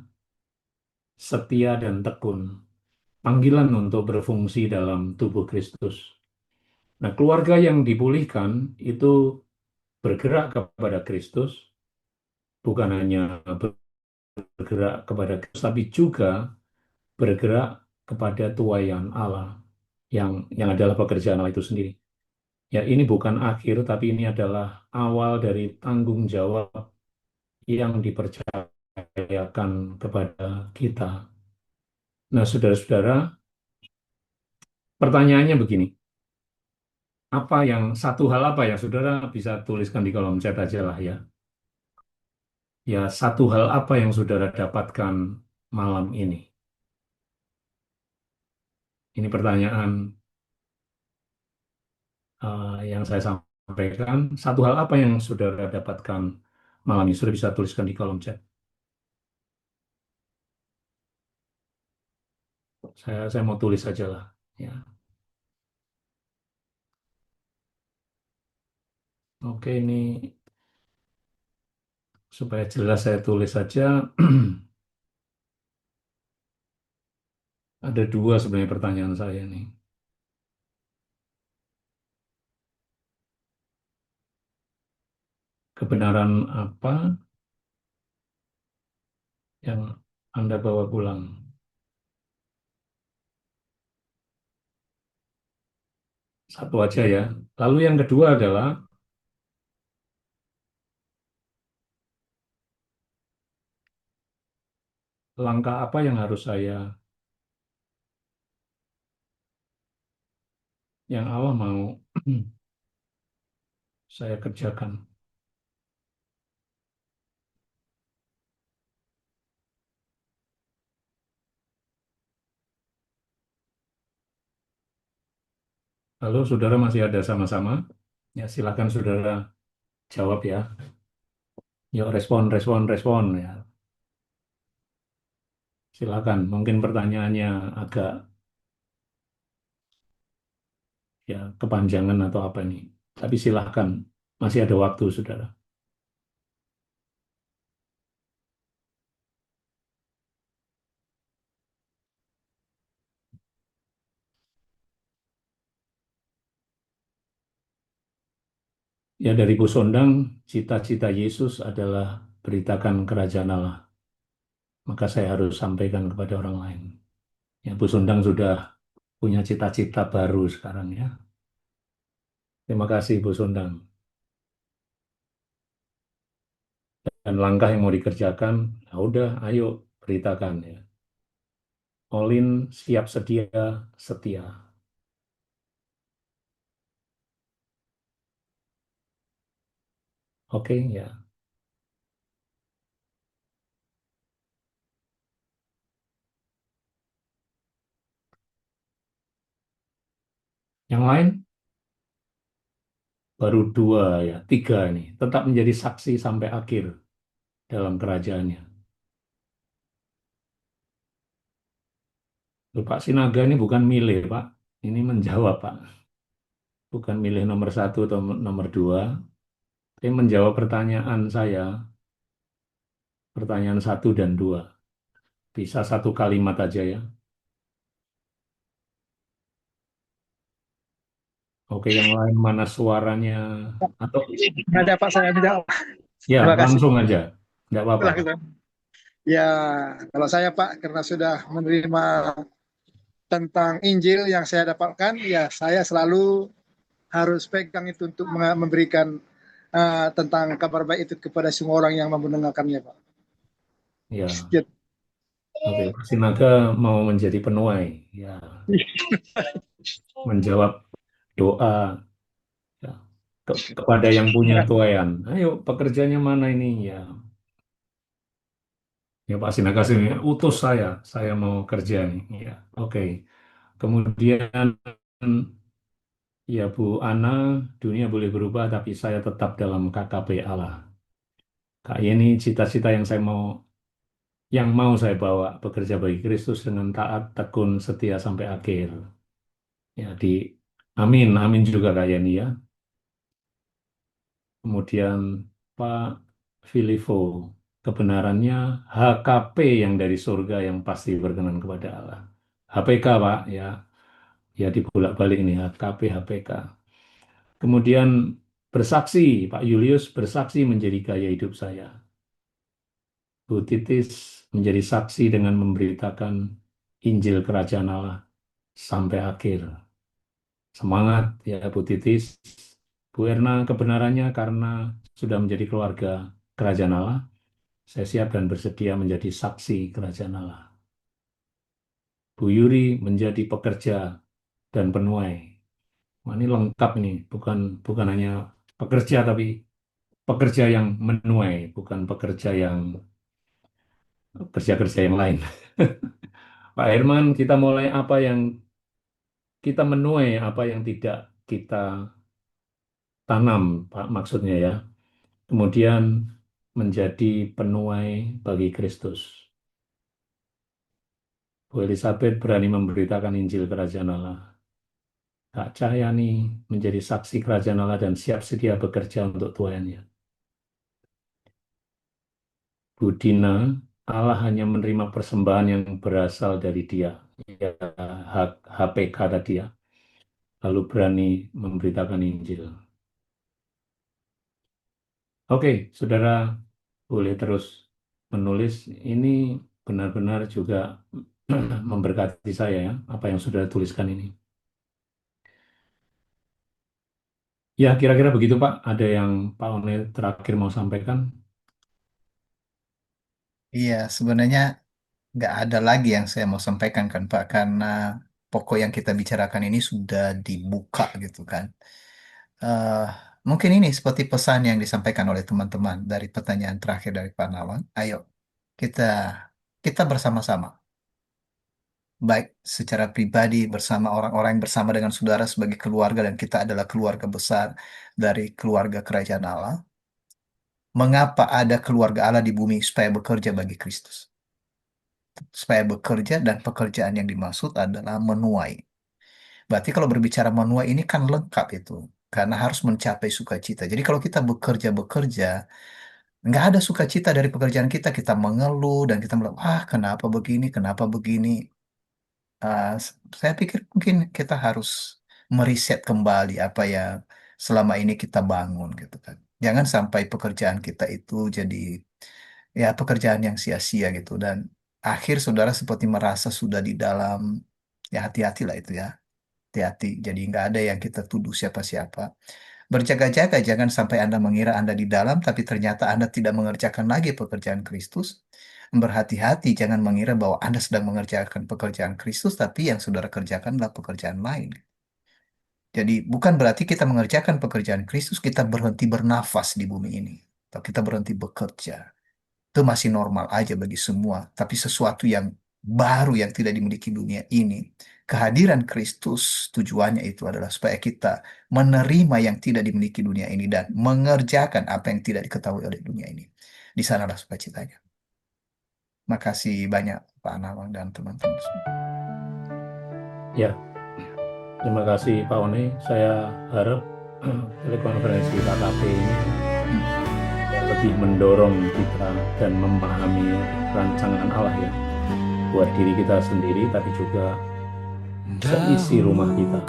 setia dan tekun. Panggilan untuk berfungsi dalam tubuh Kristus. Nah, keluarga yang dipulihkan itu bergerak kepada Kristus, bukan hanya bergerak kepada Kristus, tapi juga bergerak kepada tuayan Allah yang adalah pekerjaan Allah itu sendiri. Ya, ini bukan akhir, tapi ini adalah awal dari tanggung jawab yang dipercayakan kepada kita. Nah, saudara-saudara, pertanyaannya begini, satu hal apa ya, saudara bisa tuliskan di kolom chat aja lah ya. Ya, satu hal apa yang saudara dapatkan malam ini? Ini pertanyaan yang saya sampaikan. Satu hal apa yang saudara dapatkan malam ini? Sudah bisa tuliskan di kolom chat. Saya mau tulis saja lah. Ya. Oke, ini supaya jelas saya tulis saja. Ada dua sebenarnya pertanyaan saya nih. Kebenaran apa yang Anda bawa pulang? Satu aja ya. Lalu yang kedua adalah langkah apa yang harus yang Allah mau saya kerjakan. Lalu saudara masih ada sama-sama? Ya, silakan saudara jawab ya. Yuk respon, respon, respon ya. Silakan. Mungkin pertanyaannya agak ya kepanjangan atau apa ini. Tapi silakan. Masih ada waktu, saudara. Ya dari Bu Sondang, cita-cita Yesus adalah beritakan kerajaan Allah. Maka saya harus sampaikan kepada orang lain. Ya, Bu Sondang sudah punya cita-cita baru sekarang ya. Terima kasih Bu Sondang. Dan langkah yang mau dikerjakan, ya udah, ayo beritakan ya. Olin siap sedia, setia. Oke ya. Yang lain baru dua ya, tiga ini. Tetap menjadi saksi sampai akhir dalam kerajaannya. Loh, Pak Sinaga ini bukan milih, Pak. Ini menjawab, Pak. Bukan milih nomor satu atau nomor dua. Tapi menjawab pertanyaan saya, pertanyaan satu dan dua. Bisa satu kalimat aja ya. Oke, yang lain mana suaranya? Atau Ada Pak, saya tidak. ya Terima kasih. langsung aja. Nggak apa-apa, Itulah Pak. kita. Ya, kalau saya Pak, karena sudah menerima tentang Injil yang saya dapatkan, ya saya selalu harus pegang itu untuk memberikan tentang kabar baik itu kepada semua orang yang mau mendengarkannya, Pak. Ya, Gitu. oke. Pak Sinaga mau menjadi penuai. Ya, menjawab doa ya, kepada yang punya tuayan. Ayo, pekerjaannya mana ini? Ya, ya Pak Sinaga sini, utus saya mau kerja nih. Ya, oke. Kemudian ya Bu Ana, dunia boleh berubah tapi saya tetap dalam KKP Allah. Kak ini cita-cita yang mau saya bawa bekerja bagi Kristus dengan taat, tekun, setia sampai akhir. Ya amin, amin juga Kak Yeni ya. Kemudian Pak Filivo, kebenarannya HKP yang dari surga yang pasti berkenan kepada Allah. HPK Pak ya, ya dibolak-balik ini HKP HPK. Kemudian bersaksi, Pak Julius bersaksi menjadi gaya hidup saya. Bu Titis menjadi saksi dengan memberitakan Injil Kerajaan Allah sampai akhir. Semangat ya Bu Titis. Bu Erna kebenarannya karena sudah menjadi keluarga Kerajaan Allah, saya siap dan bersedia menjadi saksi Kerajaan Allah. Bu Yuri menjadi pekerja dan penuai. Wah, ini lengkap ini, bukan hanya pekerja tapi pekerja yang menuai, bukan pekerja yang kerja-kerja yang lain. Pak Herman, kita mulai apa yang kita menuai, apa yang tidak kita tanam, Pak, maksudnya ya. Kemudian menjadi penuai bagi Kristus. Bu Elizabeth berani memberitakan Injil Kerajaan Allah. Kak Cahyani menjadi saksi Kerajaan Allah dan siap sedia bekerja untuk tuannya. Bu Dina, Allah hanya menerima persembahan yang berasal dari Dia, ya, HPK tadi ya, lalu berani memberitakan Injil. Oke, saudara boleh terus menulis. Ini benar-benar juga memberkati saya ya, apa yang sudah tuliskan ini. Ya, kira-kira begitu Pak. Ada yang Pak One terakhir mau sampaikan? Iya, sebenarnya nggak ada lagi yang saya mau sampaikan kan Pak, karena pokok yang kita bicarakan ini sudah dibuka gitu kan. Eh, Mungkin ini seperti pesan yang disampaikan oleh teman-teman dari pertanyaan terakhir dari Pak Nawang. Ayo, kita kita bersama-sama, baik secara pribadi bersama orang-orang yang bersama dengan saudara sebagai keluarga, dan kita adalah keluarga besar dari keluarga kerajaan Allah. Mengapa ada keluarga Allah di bumi? Supaya bekerja bagi Kristus. Supaya bekerja, dan pekerjaan yang dimaksud adalah menuai. Berarti kalau berbicara menuai ini kan lengkap itu. Karena harus mencapai sukacita. Jadi kalau kita bekerja, nggak ada sukacita dari pekerjaan kita. Kita mengeluh dan kita bilang, ah kenapa begini, kenapa begini. Saya pikir mungkin kita harus meriset kembali apa yang selama ini kita bangun gitu kan. Jangan sampai pekerjaan kita itu jadi ya pekerjaan yang sia-sia gitu, dan akhir saudara seperti merasa sudah di dalam, ya hati-hatilah itu ya, hati-hati. Jadi nggak ada yang kita tuduh siapa-siapa. Berjaga-jaga, jangan sampai Anda mengira Anda di dalam tapi ternyata Anda tidak mengerjakan lagi pekerjaan Kristus. Berhati-hati, jangan mengira bahwa Anda sedang mengerjakan pekerjaan Kristus tapi yang saudara kerjakan adalah pekerjaan lain. Jadi bukan berarti kita mengerjakan pekerjaan Kristus kita berhenti bernafas di bumi ini, atau kita berhenti bekerja. Itu masih normal aja bagi semua, tapi sesuatu yang baru yang tidak dimiliki dunia ini. Kehadiran Kristus tujuannya itu adalah supaya kita menerima yang tidak dimiliki dunia ini dan mengerjakan apa yang tidak diketahui oleh dunia ini. Di sanalah sukacitanya. Makasih banyak Pak Nawang dan teman-teman semua. Ya, terima kasih Pak One. Saya harap telekonferensi KKP ini lebih mendorong kita dan memahami rancangan Allah ya, buat diri kita sendiri, tapi juga seisi rumah kita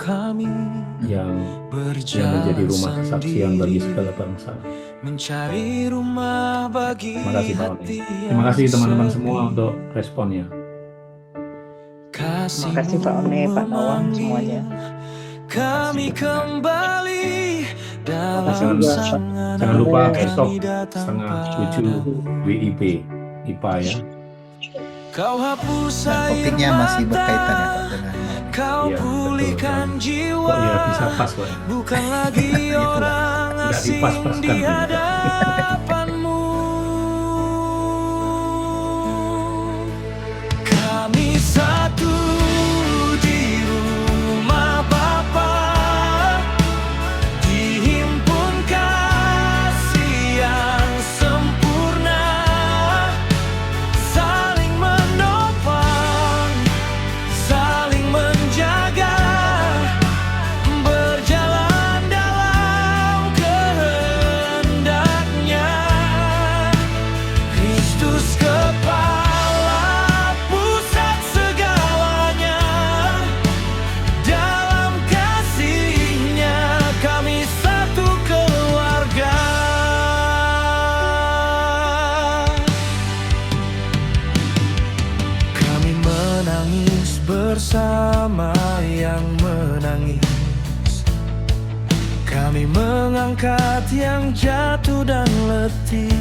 yang menjadi rumah kesaksian bagi segala bangsa. mencari rumah bagi Terima kasih Pak One. hati Terima kasih teman-teman semua untuk responnya. Terima kasih Pak One, Pak Nawang, semuanya. Kami kembali dalam Jangan lupa besok setengah 7 WIB IPA ya. Kau hapus Dan air topiknya masih berkaitan ya Pak mata, dengan kau Iya, betul. pulihkan jiwa. Kok ya bisa pas kok ya? Bukan lagi orang Nggak asing dipas-paskan di gitu. hadapanmu. Kami satu di rumah Bapa, dihimpun kasih yang sempurna, saling menopang, saling menjaga, berjalan dalam kehendaknya. Kristus kepala pusat segalanya, dalam kasih-Nya kami satu keluarga. Kami menangis bersama yang menangis, kami mengangkat yang jatuh dan letih,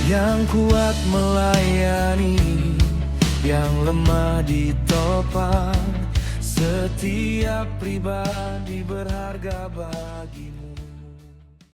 yang kuat melayani, yang lemah ditopang. Setiap pribadi berharga bagimu.